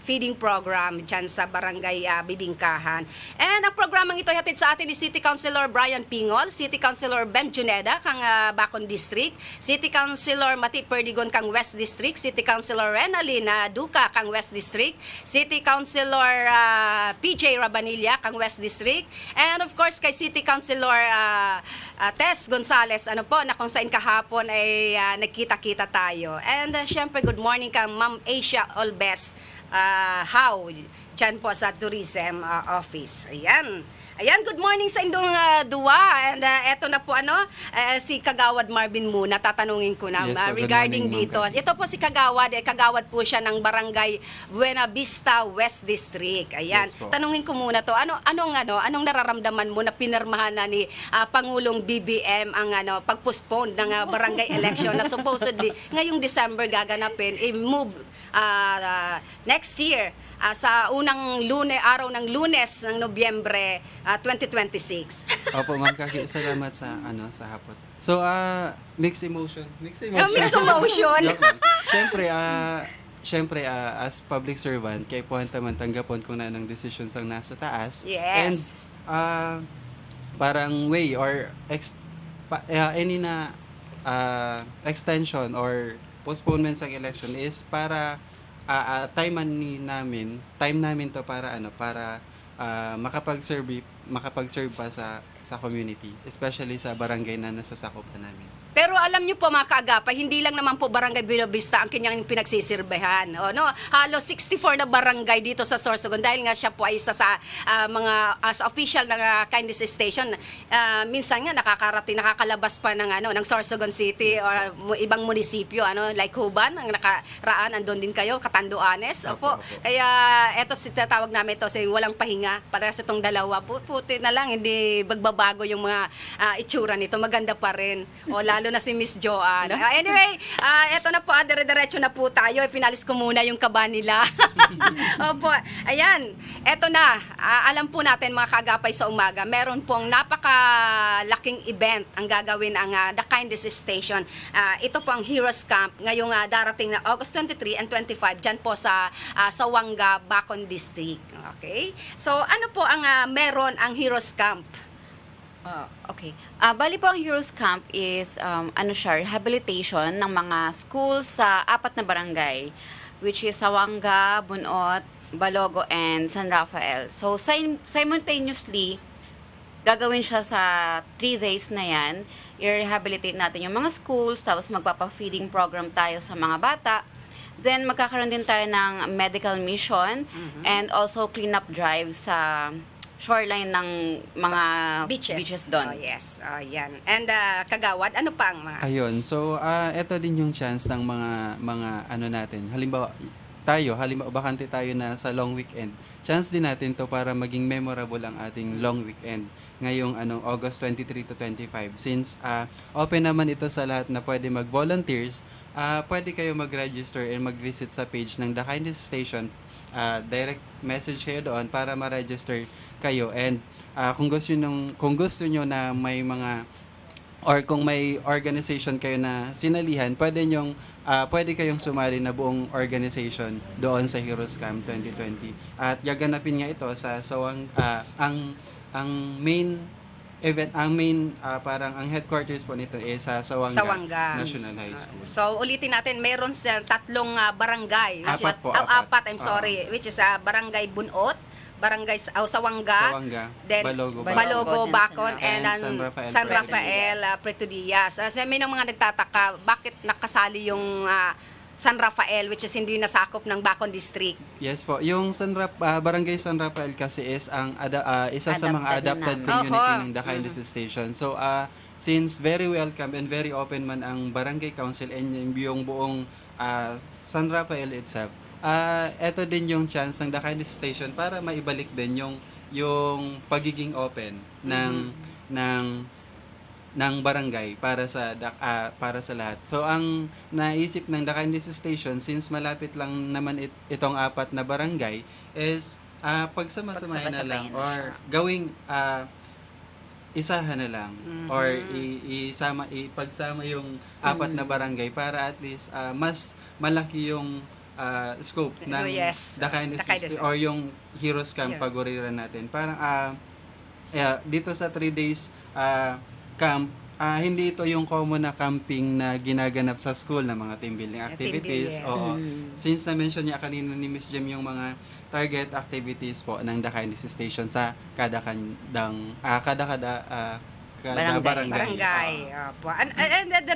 feeding program dyan sa barangay Bibingkahan. And ang programang ito hatid sa atin ni City Councilor Brian Pingol, City Councilor Bem Juneda kang Bacon District, City Councilor Mati Perdigon kang West District, City Councilor Renalina Duca kang West District, City Councilor PJ Rabanilla kang West District, and of course kay City Councilor Tess Gonzales, na kung saan kahapon ay nagkita-kita tayo. And syempre good morning kang Ma'am Asia Olbes, how dyan po sa tourism office. Ayan, good morning sa indong duwa. And eto na po si Kagawad Marvin muna, tatanungin ko na Yes po, good regarding morning, dito. Ma'am. Ito po si Kagawad, Kagawad po siya ng barangay Buena Vista West District. Ayan, Yes po. tanungin ko muna to. Anong nararamdaman mo na pinirmahan na ni Pangulong BBM ang pagpostpone ng barangay election na supposedly ngayong December gaganapin, i-move next year sa unang araw ng Lunes ng Nobyembre 2026. Opo, Ma'am Kaki, salamat sa sa hapon. So, mixed emotion. Mixed Mixed emotion. Joke lang. Siyempre, as public servant, kay po naman tanggapon ko na ng decisions ang nasa taas. Yes. And parang way or any na extension or postponement sa election is para time namin to para makapag-serve pa sa community, especially sa barangay na nasasakupan namin. Pero alam niyo po mga kaagapay, hindi lang naman po Barangay Buena Vista ang kanyang pinagsisirbehan. Halos 64 na barangay dito sa Sorsogon dahil nga siya po ay isa sa as official ng Kindness Station. Minsan nga nakakalabas pa ng Sorsogon City or ibang munisipyo, like Huban, ang nakaraan, andun din kayo, Catanduanes. Opo. Kaya eto tawag namin ito si walang pahinga para sa itong dalawa. Puti na lang, hindi magbabago yung mga itsura nito. Maganda pa rin. Lalo na si Miss Joanne. Anyway, eto na po, dire-diretso na po tayo. Pinalis ko muna yung kaba nila. Opo, ayan. Eto na, alam po natin mga kaagapay sa umaga, meron pong napakalaking event ang gagawin ang The Kindness Station. Ito po ang Heroes Camp ngayong darating na August 23 and 25 dyan po sa Sawanga, Bacon District. Okay? So, ano po ang meron ang Heroes Camp? Okay. Bali po ang Heroes Camp is rehabilitation ng mga schools sa 4 na barangay, which is Sawanga, Bunot, Balogo, and San Rafael. So simultaneously, gagawin siya sa 3 days na yan. I-rehabilitate natin yung mga schools, tapos magpapa-feeding program tayo sa mga bata. Then magkakaroon din tayo ng medical mission and also cleanup drive sa shoreline ng mga beaches doon. Oh, yes. Yan. And Kagawad, ano pa ang mga... Ayun. So, eto din yung chance ng mga natin. Halimbawa, bakante tayo na sa long weekend. Chance din natin to para maging memorable ang ating long weekend ngayong August 23 to 25. Since open naman ito sa lahat na pwede mag-volunteers, pwede kayo mag-register and mag-visit sa page ng The Kindness Station. Direct message kayo doon para ma-register kayo. And kung gusto nyo na may mga or kung may organization kayo na sinalihan, pwede kayong sumali na buong organization doon sa Heroes Camp 2020. At gaganapin nga ito sa ang main event, parang ang headquarters po nito is sa Sawanga National High School. So ulitin natin, meron sa 3 barangay, which Apat is po, apat, apat. which is Barangay Bunot, barangay Sawanga, then Balogo, Balogo, Bacon, And and San Rafael, San Puerto Rafael, Puerto Diaz. Kasi may mga nagtataka, bakit nakasali yung San Rafael, which is hindi nasakop ng Bacon District? Yes po. Yung Barangay San Rafael kasi is ang isa sa mga Adapted adapted namin. community Oho. ng Dakay Station. So since very welcome and very open man ang Barangay Council and yung buong San Rafael itself, eto din yung chance ng Dakay Station para maibalik din yung pagiging open ng barangay para sa lahat. So ang naisip ng Dakay Station, since malapit lang naman itong 4 na barangay, is pagsama-samahin na lang Pagsama-samahin na or siya. gawing isahan na lang or ipagsama yung 4 na barangay para at least mas malaki yung scope ng Yes. Dakay Dakay Station or yung Heroes Camp Here. paguriran natin. Parang dito sa 3 days camp, hindi ito yung common na camping na ginaganap sa school na mga team building activities. Team building, yes. Oo. Since na-mention niya kanina ni Miss Jem yung mga target activities po ng Dakay Station sa kada Barangay. Opo. And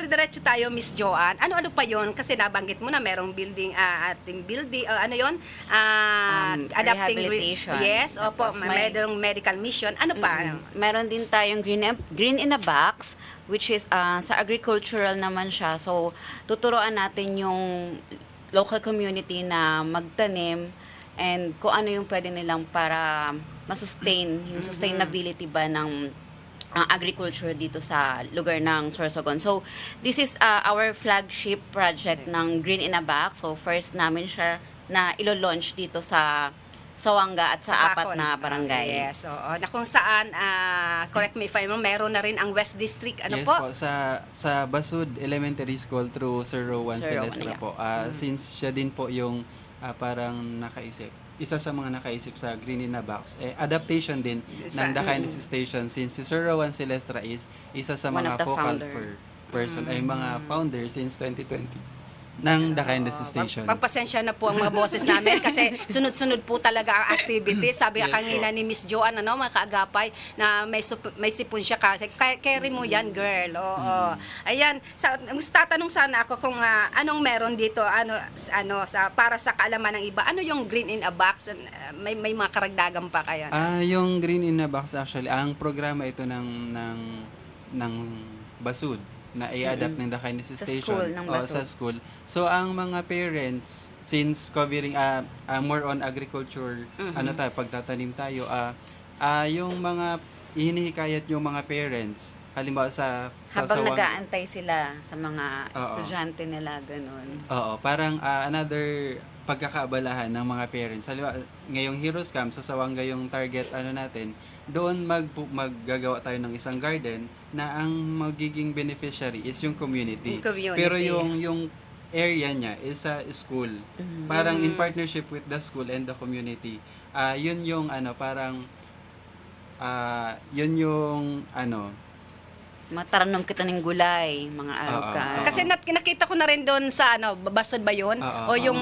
diretso tayo, Miss Joanne. Ano-ano pa yon? Kasi nabanggit mo na merong building, team building, ano yon? Rehabilitation. Yes, opo. Tapos Merong medical mission. Ano pa? Meron din tayong green in a box, which is sa agricultural naman siya. So, tuturuan natin yung local community na magtanim and kung ano yung pwede nilang para masustain, yung sustainability ba ng agriculture dito sa lugar ng Sorsogon. So, this is our flagship project ng Green in a Box. So, first namin siya na ilo-launch dito sa Sawanga at sa 4 Bacon. na barangay. Yes, oo. Na kung saan, correct me if I'm wrong, meron na rin ang West District. Ano Yes po? po, sa Basud Elementary School through Sir Rowan Sir Rowan, Celestra yeah. po. Since siya din po yung parang nakaisip, isa sa mga nakaisip sa Green in a Box, adaptation din ng Dakay Station since si Sir Rowan Celestra is isa sa One mga of the focal founder. person, ay mga founder since 2020 ng Dakay Station. Pagpasensya na po ang mga boses namin kasi sunod-sunod po talaga ang activities. Sabi Yes kanina po. ni Miss Joanne, mga kaagapay, na may sipon siya kasi carry mo yan, girl. Oo. Ayan, tatanong sana ako kung anong meron dito, para sa kaalaman ng iba. Ano yung Green in a Box? May mga karagdagan pa kaya? Yung Green in a Box actually, ang programa ito ng Basud na i-adapt ng Dakay Station school ng Basud. sa school. So ang mga parents, since covering more on agriculture, pagtatanim tayo, yung mga hinihikayat yung mga parents, halimbawa sa Habang Sawanga. nag-aantay sila sa mga Oo. estudyante nila, ganun. Oo, parang another pagkakaabalahan ng mga parents. Halimbawa, ngayong Heroes Camp, sa Sawanga yung target natin, doon maggagawa tayo ng isang garden na ang magiging beneficiary is yung community. Yung community. Pero yung area niya is sa school. Parang in partnership with the school and the community. Yun yung Mataranom kita ng gulay, mga araw ka. Kasi nakita ko na rin doon sa Basod ba yun? O yung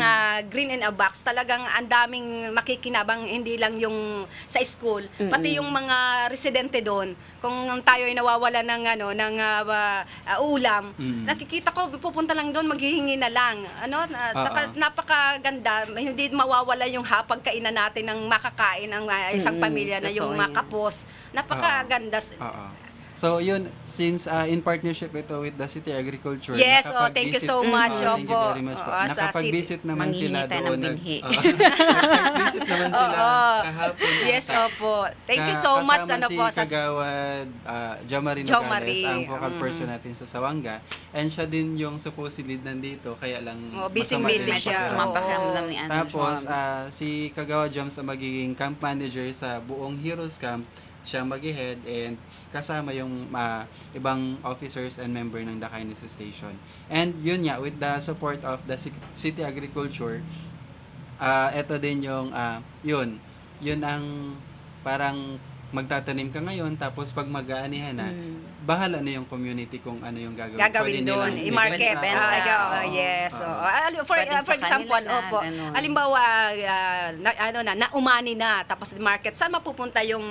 Green in a Box, talagang ang daming makikinabang, hindi lang yung sa school, pati yung mga residente doon. Kung tayo ay nawawala ng ulam, nakikita ko pupunta lang doon, maghihingi na lang. Napakaganda, hindi mawawala yung pagkainan natin ng makakain ng isang pamilya na yung Totoo yun. makapos. Napakaganda. So yun, since in partnership ito with the City Agriculture, Yes, thank you so much. Thank you Opo. very much po. Sa Nakapag-visit naman sila Manghihingi tayo ng doon. binhi. Nag-visit naman sila kahapon. Yes, ata. opo. Thank you so much. Kasama si Sa Kagawad Jomari Jo Nogales, Marie, ang focal person natin sa Sawanga. And siya din yung supposedly nandito, kaya lang masama busy din ang siya. Sa mga Oo. pakiramdam ni Andrew Tapos, Jones. si Kagawa Joms ang magiging camp manager sa buong Heroes Camp. Siya mag-head and kasama yung ibang officers and member ng Dakay Station. And yun nga, with the support of the City Agriculture, eto din yung, yun ang parang magtatanim ka ngayon, tapos pag mag-aanihan na, bahala na yung community kung ano yung gagawin. gagawin Pwede doon, nilang i-market. ibenta. Yes. For Pwedeng sa example, kanila na, opo. ganun. Halimbawa, naumani na, tapos market, saan mapupunta yung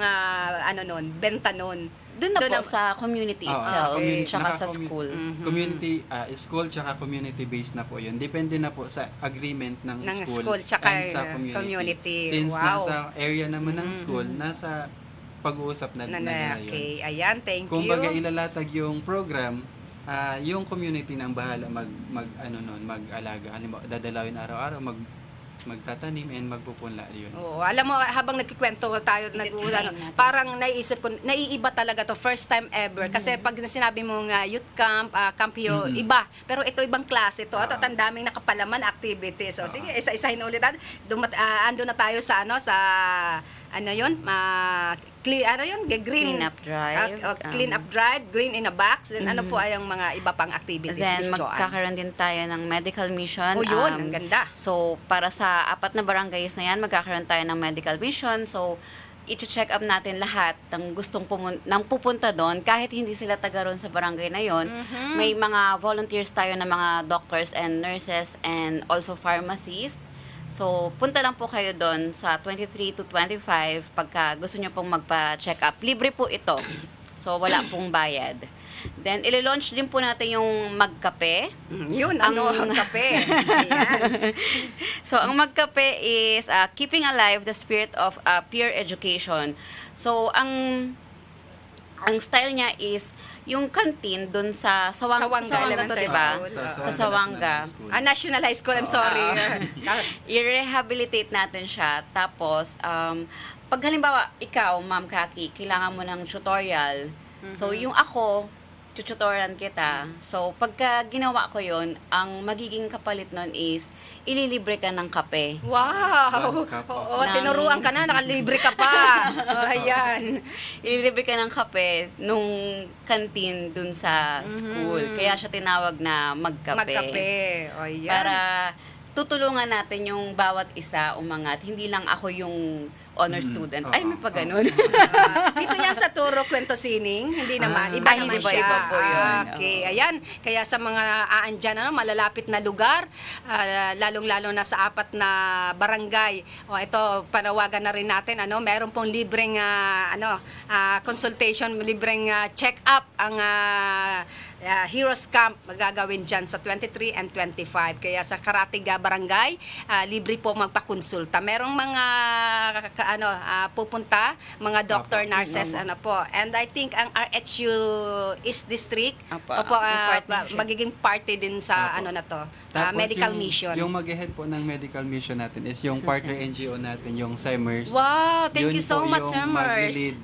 benta nun? Doon na Doon po na- sa community Oo, itself, community. tsaka sa Naka-commu- school. Community, school tsaka community-based na po yun. Depende na po sa agreement ng, Ng school, school tsaka, and sa community. Since Wow. nasa area naman ng school, nasa pag-uusap na nila yun. Okay, ayan, thank Kung you. baga ilalatag yung program, yung community nang bahala mag-alaga. Halimbawa, dadalawin araw-araw, magtatanim and magpupunla yun. Oo, alam mo, habang nagkikwento tayo, parang naiisip ko, naiiba talaga to, first time ever. Kasi pag sinabi mong youth camp, Camp Hero, iba. Pero ito ibang klase to. At ang daming nakapalaman activities. So, sige, isa-isahin ulit. Ando na tayo sa Clean up drive. Clean up drive, green in a box. Then ano po ay ang mga iba pang activities, Then, Miss Joanne? magkakaroon din tayo ng medical mission. Oh, yun, ang ganda. So, para sa 4 na barangays na yan, magkakaroon tayo ng medical mission. So, i-check up natin lahat ng gustong nang pupunta doon, kahit hindi sila taga roon sa barangay na yon. May mga volunteers tayo na mga doctors and nurses and also pharmacists. So, punta lang po kayo doon sa 23 to 25 pagka gusto nyo pong magpa-check up. Libre po ito. So, wala pong bayad. Then, ilo-launch din po natin yung Magkape. Yun, ang kape. Ayan. So, ang Magkape is keeping alive the spirit of peer education. So, ang style niya is yung canteen dun sa Sawanga Elementary to, diba? School. Sa Sawanga. National High School, I'm sorry. I-rehabilitate natin siya. Tapos, pag halimbawa, ikaw, Ma'am Kaki, kailangan mo ng tutorial. So, yung ako, tutorialan kita. So, pagka ginawa ko yon, ang magiging kapalit nun is, ililibre ka ng kape. Wow! One cup of- Oo, tinuruan ka na, nakalibre ka pa. Ayan. Ililibre ka ng kape nung canteen dun sa school. Kaya siya tinawag na Magkape. Magkape. O, yan. Para tutulungan natin yung bawat isa umangat. Hindi lang ako yung honor student. Ay, may pa ganun. Dito yan sa Turo Kwento Sining, hindi naman, iba Ay, naman iba, siya. iba po yun. Okay, ayan. Kaya sa mga aandyan, malalapit na lugar, lalong-lalo na sa 4 na barangay. O ito, panawagan na rin natin, meron pong libreng consultation, libreng check-up ang Heroes Camp magagawin dyan sa 23 and 25. Kaya sa Karatiga Barangay, libre po magpakonsulta. Merong mga pupunta, mga doctor, nurses, And I think ang RHU East District, magiging party din sa Tapos medical yung, mission. Yung mag-head po ng medical mission natin is yung Susan. partner NGO natin, yung SEMERS. Wow, thank you so much, Yun po yung Summers. mag-lead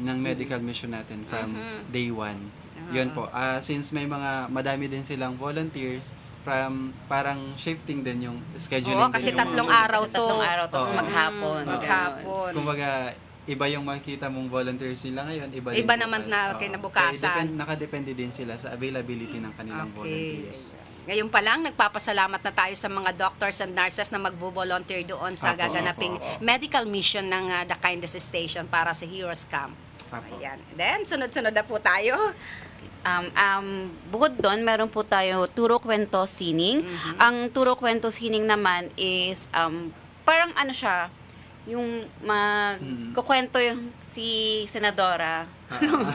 ng medical mission natin from day one. Yun po. Since may madami din silang volunteers, parang shifting din yung scheduling. Oo, kasi din yung tatlong mga araw to. Tatlong araw, tapos Oo. maghapon. Maghapon. Kumbaga, iba yung makikita mong volunteers nila ngayon, iba din Iba bukas. naman na Oo. kinabukasan. Kaya nakadepende din sila sa availability ng kanilang volunteers. Ngayon pa lang, nagpapasalamat na tayo sa mga doctors and nurses na magbo-volunteer doon sa Apo, gaganaping apo. medical mission ng The Kindness Station para sa Heroes Camp. Apo. Ayan. Then, sunod-sunod na po tayo. Bukod doon, meron po tayo Turo Kwento Sining. Ang Turo Kwento Sining naman is parang siya, yung magkukwento yung si Senadora.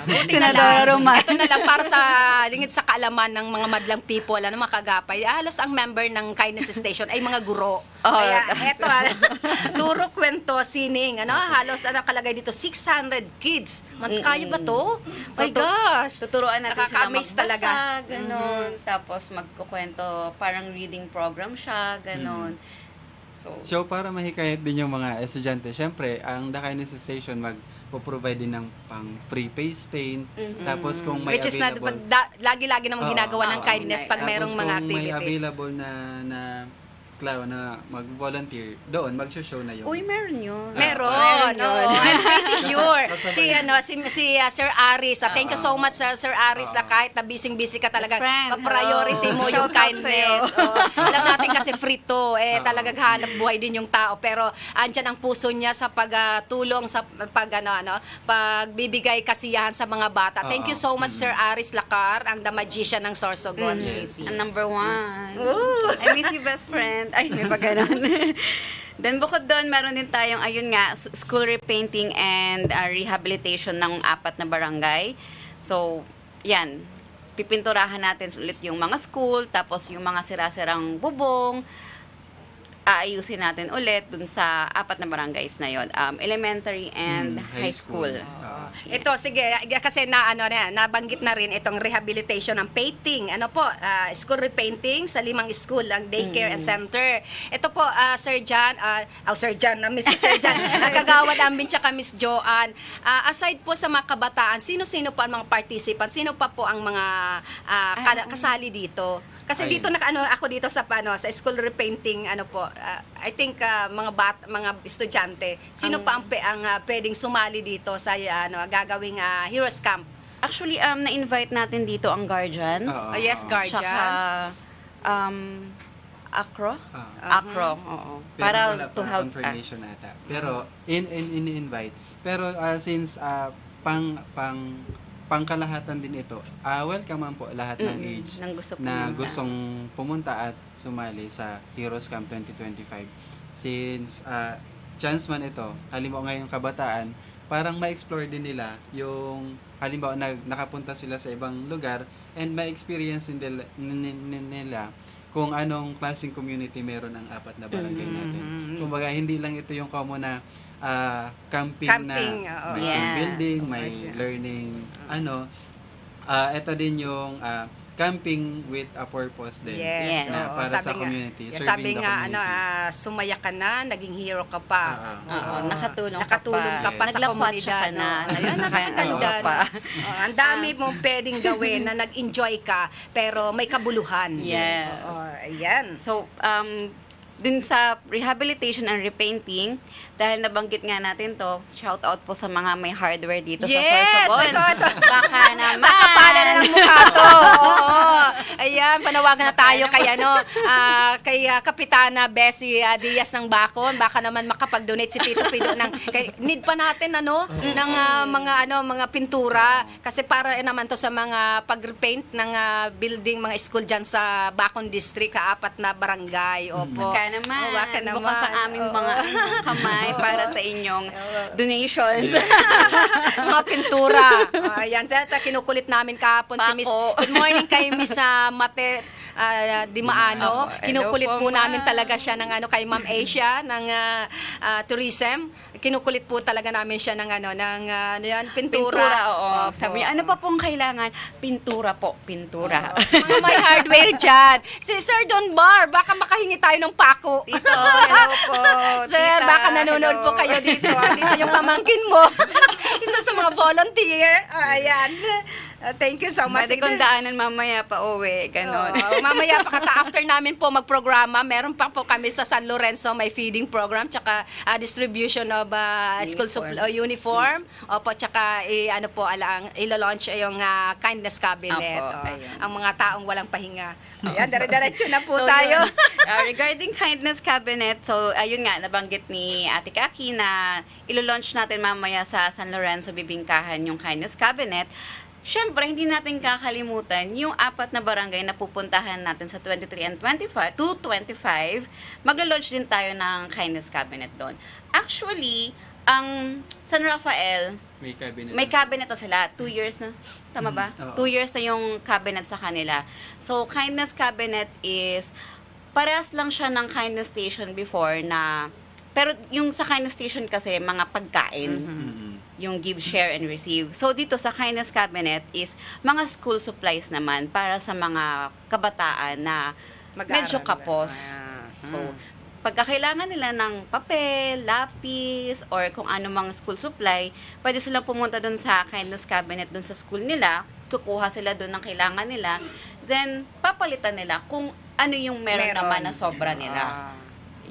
Buti na Senadora lang. Roman. Ito na lang para sa lingid sa kaalaman ng mga madlang people, mga kagapay. Halos ang member ng Kindness Station ay mga guro. Kaya eto, Turo Kwento Sining. Halos kalagay dito 600 kids. Kaya ba to? So, My gosh. Tuturuan natin sila Nakaka-amaze magbasa, talaga. ganon. Tapos magkukwento, parang reading program siya, ganon. So, para mahikayat din yung mga estudyante, syempre, ang The Kindness Station magpo-provide din ng pang free face paint. Tapos kung may Which is na, available... lagi-lagi naman ginagawa ng kindness pag merong mga Tapos kung may activities. available na na mag-volunteer, doon mag-show na yun. Uy, meron yun. Meron. yun. Oo, I'm pretty sure. Kasabay. Si Sir Aris. Thank you so much, Sir Aris. Kahit na busy-busy ka talaga, Best friend. priority mo yung Shout out kindness. Alam natin kasi free to. Talagang hanap buhay din yung tao. Pero andyan ang puso niya sa pagtulong, sa pagbibigay kasiyahan sa mga bata. Thank you so much, Sir Aris Lacar, ang the magician ng Sorsogon City. Ang number one. Ooh. I miss you, best friend. Ay, may pa ganun. Then bukod doon, meron din tayong, ayun nga, school repainting and rehabilitation ng 4 na barangay. So, yan. Pipinturahan natin ulit yung mga school, tapos yung mga sira-sirang bubong, aayusin natin ulit dun sa 4 na barangays na yon, elementary and high school. Ito, sige, kasi nabanggit na rin itong rehabilitation ng painting. Ano po, school repainting sa 5 school, ang daycare and center. Ito po, Sir John, Mrs. Sir John, kagawad namin tsaka Miss Joanne. Aside po sa mga kabataan, sino-sino po ang mga participants? Sino pa po ang mga kasali dito? Kasi dito ako dito sa sa school repainting, I think mga estudyante, sino pa ang pwedeng sumali dito sa gagawing Heroes Camp? Actually, na-invite natin dito ang guardians. Yes, guardians. Tsaka, Acro? Oo. Pero Para wala to pa help confirmation us. ata. Pero in-invite. Pero since pangkalahatan din ito, welcome man po lahat ng age Nang gusto na pumunta. gustong pumunta at sumali sa Heroes Camp 2025. Since chance man ito, halimbawa ngayong kabataan, parang ma-explore din nila yung halimbawa nakapunta sila sa ibang lugar and ma-experience din nila kung anong klaseng community meron ang 4 na barangay natin. Kumbaga, hindi lang ito yung common na camping na oo. may team Yes. building, may learning, ito din yung camping with a purpose din. Yes, na oo. para sa Sabi nga- community, Sabi serving the nga, community. sumaya ka na, naging hero ka pa. Oo, nakatulong ka pa Yes. sa komunidad. ka na. Ayun, napakaganda. Oo pa. Ang dami mong pwedeng gawin na nag-enjoy ka, pero may kabuluhan. Yes. Oo, ayan. So, dun sa rehabilitation and repainting, dahil nabanggit nga natin to, shout out po sa mga may hardware dito sa Yes! Sorsogon. Ito. Baka naman. Makapala na ng mukha to. Oo. Ayan, panawagan na tayo kay Kapitana Bessie Diaz ng Bacon. Baka naman makapag-donate si Tito Pido need pa natin ng mga pintura kasi para naman to sa mga pag-repaint ng building, mga school diyan sa Bacon District, 4 na barangay. Opo. Baka naman. Oh, baka naman. Bukas ang aming mga kamay para sa inyong donations. Mga pintura. Ayan, kinukulit namin kahapon si Miss. Pako. Good morning kay Miss Mate Dimaano. Opo. Kinukulit Hello po po, namin ma'am. talaga siya ng kay Ma'am Asia ng tourism. Kinukulit po talaga namin siya ng pintura. Pintura, oo. Opo. Sabi niya, ano pa pong kailangan? Pintura po, pintura. Mga may hardware dyan. Si Sir Don Bar, baka makahingi tayo ng pako. Dito, hello po. Sir, tita, baka nanonood hello. po kayo dito. Dito yung pamangkin mo. Isa sa mga volunteer. Ayan. Thank you so much. Pwede kong daanan mamaya pa uwi, ganon. Mamaya pa after namin po magprograma, meron pa po kami sa San Lorenzo, may feeding program, tsaka distribution of school uniform. Opo, tsaka ilo-launch yung kindness cabinet. Opo, ayun. Ang mga taong walang pahinga. Ayan, dire-diretso na po So, tayo. yun. Regarding kindness cabinet, so ayun nga, nabanggit ni Ate Kaki na ilo-launch natin mamaya sa San Lorenzo Bibingkahan yung kindness cabinet. Siyempre, hindi natin kakalimutan yung 4 na barangay na pupuntahan natin sa 23 and 25, 225, mag-launch din tayo ng kindness cabinet doon. Actually, ang San Rafael, may cabinet na sila. 2 years na. Tama ba? Oo. 2 years na yung cabinet sa kanila. So, kindness cabinet is, parehas lang siya ng kindness station before na, pero yung sa kindness station kasi, mga pagkain. Yung give, share, and receive. So, dito sa kindness cabinet is mga school supplies naman para sa mga kabataan na medyo kapos. So, pagka kailangan nila ng papel, lapis, or kung ano mga school supply, pwede silang pumunta dun sa kindness cabinet dun sa school nila, kukuha sila dun ng kailangan nila, then papalitan nila kung ano yung meron naman na sobra nila.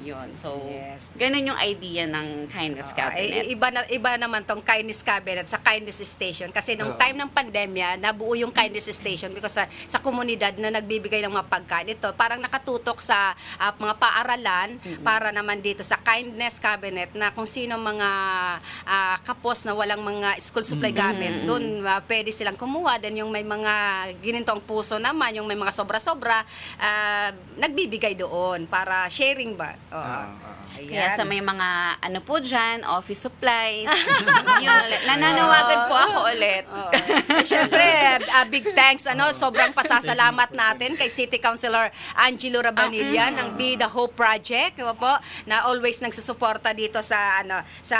Yun. So, Yes. ganun yung idea ng Kindness Cabinet. Iba naman tong Kindness Cabinet sa Kindness Station kasi nung time ng pandemya, nabuo yung Kindness Station because sa komunidad na nagbibigay ng mga pagkain. Ito, parang nakatutok sa mga paaralan para naman dito sa Kindness Cabinet na kung sino mga kapos na walang mga school supply gamit, doon pwede silang kumuha. Then yung may mga ginintong puso naman, yung may mga sobra-sobra, nagbibigay doon para sharing ba? Kaya sa may mga ano po dyan, office supplies, yun ulit. Nananawagan po ako ulit. Siyempre, big thanks, sobrang pasasalamat natin kay City Councilor Angelo Rabanilla ng Be the Hope Project, po, na always nagsusuporta dito sa sa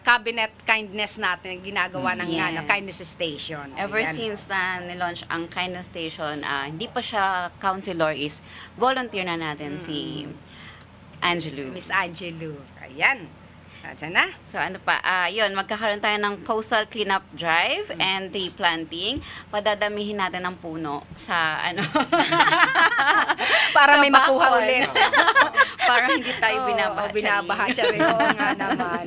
cabinet kindness natin, ginagawa ng Yes. kindness station. Ever Ayan. since na nilaunch ang Kindness Station, hindi pa siya counselor, is volunteer na natin si Angelo. Miss Angelo. Ayan. Sana? So ano pa, yun, magkakaroon tayo ng coastal cleanup drive and tree planting. Padadamihin natin ng puno sa ano. Para sa may makuha bakod. ulit. Para hindi tayo binabaha. Binabaha siya rin. Oo nga naman.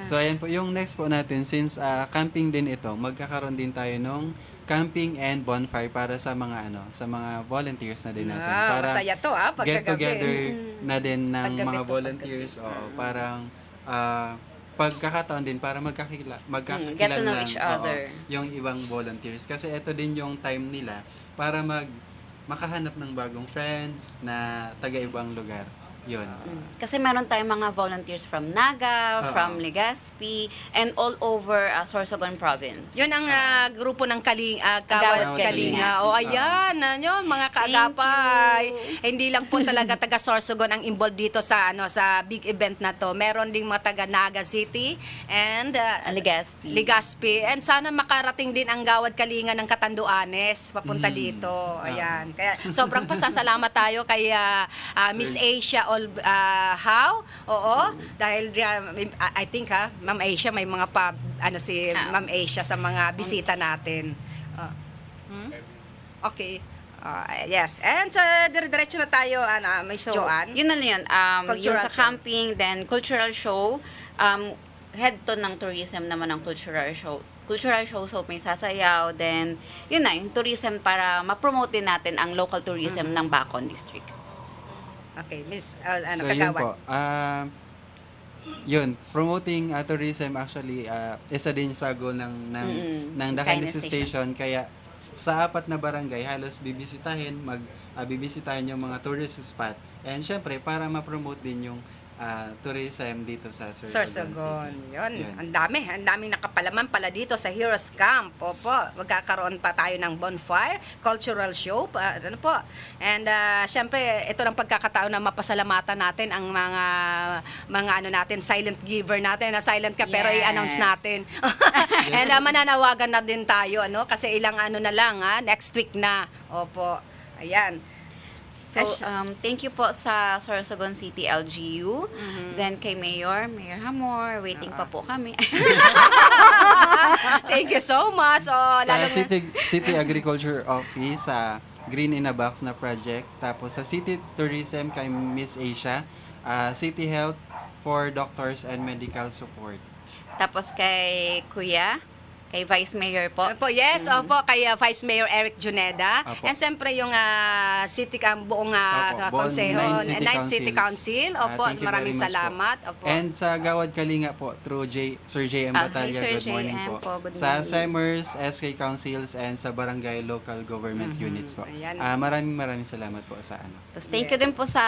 So ayan po, yung next po natin, since camping din ito, magkakaroon din tayo nung camping and bonfire para sa mga sa mga volunteers na din natin. Para Masaya to, get pagkagabi. together na din ng Paggabi mga to, volunteers. Parang pagkakataon din para magkakilala Get to know each other. yung ibang volunteers. Kasi ito din yung time nila para makahanap ng bagong friends na taga-ibang lugar. Yun. Kasi meron tayong mga volunteers from Naga, from Legazpi, and all over Sorsogon province. Yun ang grupo ng Kawad Kawad Kalinga. O ayan, mga kaagapay. Hindi lang po talaga taga Sorsogon ang involved dito sa sa big event na to. Meron ding mga taga Naga City and Legazpi. And sana makarating din ang Gawad Kalinga ng Catanduanes papunta dito. Ayan. Kaya sobrang pasasalamat tayo kay Miss Asia How? Oo. Dahil I think Ma'am Asia may mga si Ma'am Asia sa mga bisita natin. Okay. Yes. And dire-diretso na tayo, Miss Joanne. Yun na yun. Yung Cultural sa show. camping, then cultural show, head to ng tourism naman ang cultural show. Cultural show, so may sasayaw, then yun na, yung tourism para ma-promote din natin ang local tourism ng Bacon District. Okay, Miss So yun Kagawad. po. Yun, promoting tourism actually isa din sa goal ng The Kindness Kindness Station. Kaya sa 4 na barangay halos bibisitahin yung mga tourist spot. And syempre para ma-promote din yung tourism dito sa Sorsogon. City. Yun. Ang daming nakapalaman pala dito sa Heroes Camp. Opo, magkakaroon pa tayo ng bonfire, cultural show, po. And syempre, ito ng pagkakataon na mapasalamatan natin ang mga natin, silent giver natin, na silent ka pero Yes. i-announce natin. And mananawagan na din tayo, kasi ilang na lang, next week na. Opo. Ayan. So, thank you po sa Sorsogon City LGU. Then kay Mayor Hamor, waiting pa po kami. Thank you so much. Sa Lalo na- City Agriculture Office sa Green in a Box na project. Tapos sa City Tourism kay Miss Asia, City Health for doctors and medical support. Tapos kay Kuya, kay Vice Mayor po. Opo, yes, opo, kay Vice Mayor Eric Juneda. Opo. And siyempre yung buong Opo, konseho, buong 9 City Council. Opo, Thank you maraming very much salamat. po. Opo. And sa Gawad Kalinga po, through Sir JM Batalya, Sir good morning JM po. po, good Sa morning. SEMERS, SK Councils, and sa Barangay Local Government Units po. Ayan. Maraming salamat po sa Tapos thank you din po sa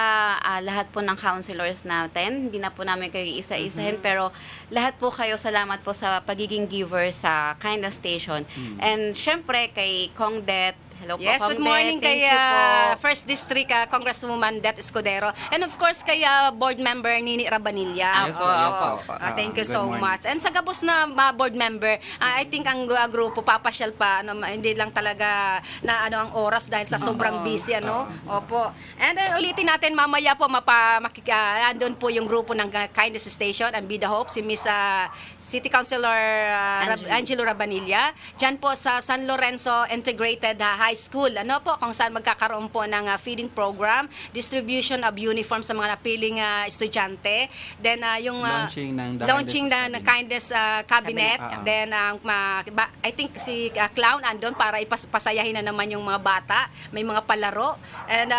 lahat po ng counselors natin. Hindi na po namin kayo isa-isahin, pero lahat po kayo, salamat po sa pagiging giver sa Kindness Station. And syempre kay Kong Det, hello po Yes, Kong good Det. morning Thank kay you po. First District Congresswoman Det Escudero. And of course kay board member Nini Rabanilla. Yes po, yes po. Thank you Good so morning. much. And sa gabos na board member, I think ang grupo papasyal pa, hindi lang talaga na ang oras dahil sa sobrang busy, Opo. And ulitin natin mamaya po, andun po yung grupo ng Kindness Station and Be the Hope, si Miss City Councilor Angelo Rabanilla. Diyan po sa San Lorenzo Integrated High High School. Ano po, kung saan magkakaroon po ng feeding program, distribution of uniform sa mga napiling estudyante. Then yung Launching ng The Kindness ng Kindness Cabinet. Cabinet. Then I think si Clown andon para ipasayahin na naman yung mga bata. May mga palaro. And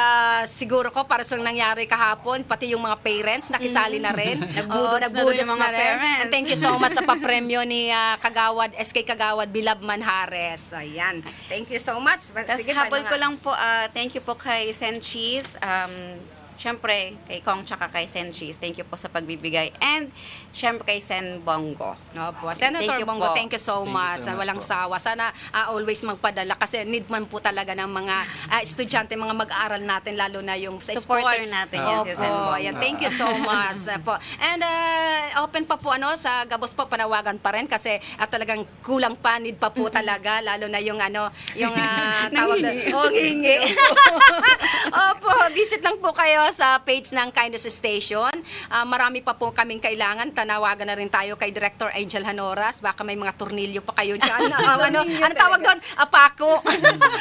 siguro ko para sa nangyari kahapon, pati yung mga parents nakisali na rin. Nagbudots na rin yung mga parents. And thank you so much sa papremyo ni Kagawad, SK Kagawad Bilab Manhares. Ayan. Thank you so much. Tapos Sige, habol mga- ko lang po, thank you po kay Sen Cheese. Siyempre, kay Kong tsaka kay Sen Cheese, thank you po sa pagbibigay. And, siyempre kay Sen Bongo. Opo. Senator Thank you Bongo, po. thank you so Thank you much. so much Walang po. sawa. Sana always magpadala kasi need man po talaga ng mga estudyante, mga mag-aaral natin, lalo na yung sa Supporter sports. natin yan, si Sen Opo. Bongo. Ayan, thank you so much. Po. And open pa po sa Gabos po, panawagan pa rin kasi talagang kulang pa, need pa po talaga, lalo na yung yung tawag na, hingi. Opo, visit lang po kayo sa page ng Kindness Station. Marami pa po kaming kailangan. Tanawagan na rin tayo kay Director Angel Hanoras. Baka may mga tornilyo pa kayo dyan. ano tawag doon? Apako.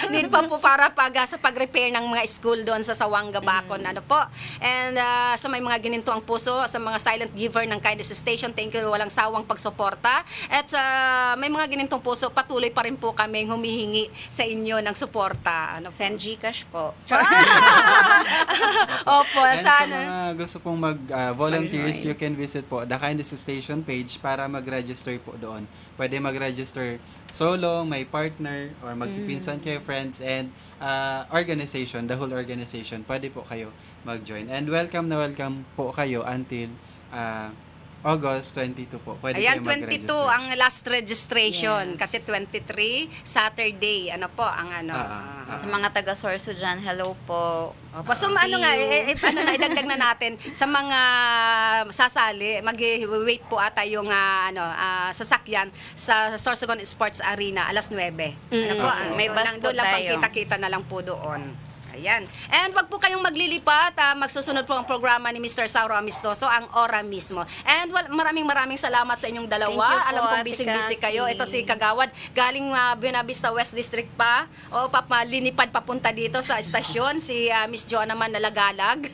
Need pa po para sa pag-repair ng mga school doon sa Sawanga, Bacon. Ano po. And sa may mga gininto ang puso, sa mga silent giver ng Kindness Station, thank you, walang sawang pagsuporta. At sa may mga ginintong puso, patuloy pa rin po kami humihingi sa inyo ng suporta. Ano po? Sen Gcash po. Opo, And sa sana. mga gusto pong mag-volunteers, you can visit po the Kindness Station page para mag-register po doon. Pwede mag-register solo, may partner, or magpipinsan kayo, friends, and organization, the whole organization. Pwede po kayo mag-join. And welcome na welcome po kayo until August 22 po. Pwede Ayan, kayo 22 mag-register. ang last registration. Kasi 23, Saturday. Ano po, ang Sa mga taga-Sorso dyan, hello po. Opo, so See idagdag na natin sa mga sasali, mag-wait po ata yung sasakyan sa Sorsogon Sports Arena alas 9. Ano po, May bus po doon lang tayo. kita-kita na lang po doon. Ayan. And wag po kayong maglilipat. Magsusunod po ang programa ni Mr. Sauro Amistoso, ang Ora mismo. And maraming salamat sa inyong dalawa. Thank you po, Alam kong Ate busy-busy Cathy. kayo. Ito si Kagawad, galing Buena Vista West District pa. O linipad papunta dito sa estasyon. Si Miss Joanna naman nalagalag.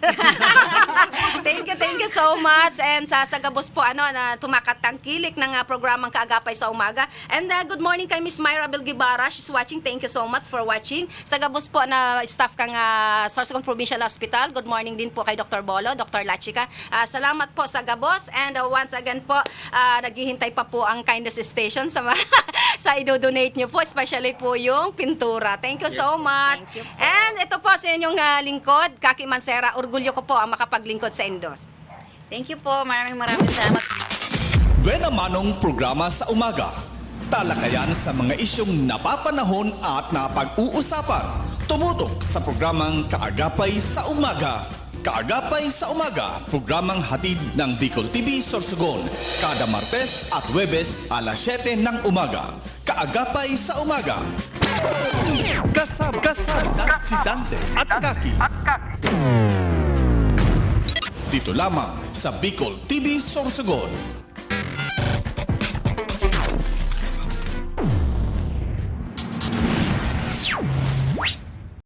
Thank you so much. And sa Gabos po, na tumakatangkilik ng programang Kaagapay sa Umaga. And good morning kay Miss Myra Belgibara. She's watching. Thank you so much for watching. Sa Gabos po na staff kang Sorsogon Provincial Hospital. Good morning din po kay Dr. Bolo, Dr. Lachika. Salamat po sa Gabos. And once again po, naghihintay pa po ang Kindness Station sa sa i-donate nyo po, especially po yung pintura. Thank you so much. Thank you po. And ito po sa inyong lingkod, Kaki Mansera. Orgulyo ko po ang makapaglingkod sa Indos. Thank you po. Maraming salamat. Buena Manong programa sa umaga. Talakayan sa mga isyong napapanahon at napag-uusapan. Tumutok sa programang Kaagapay sa Umaga. Kaagapay sa Umaga, programang hatid ng Bicol TV Sorsogon. Kada Martes at Huwebes alas 7 ng umaga. Kaagapay sa Umaga. Kasama si Dante at Kaki. Dito lamang sa Bicol TV Sorsogon.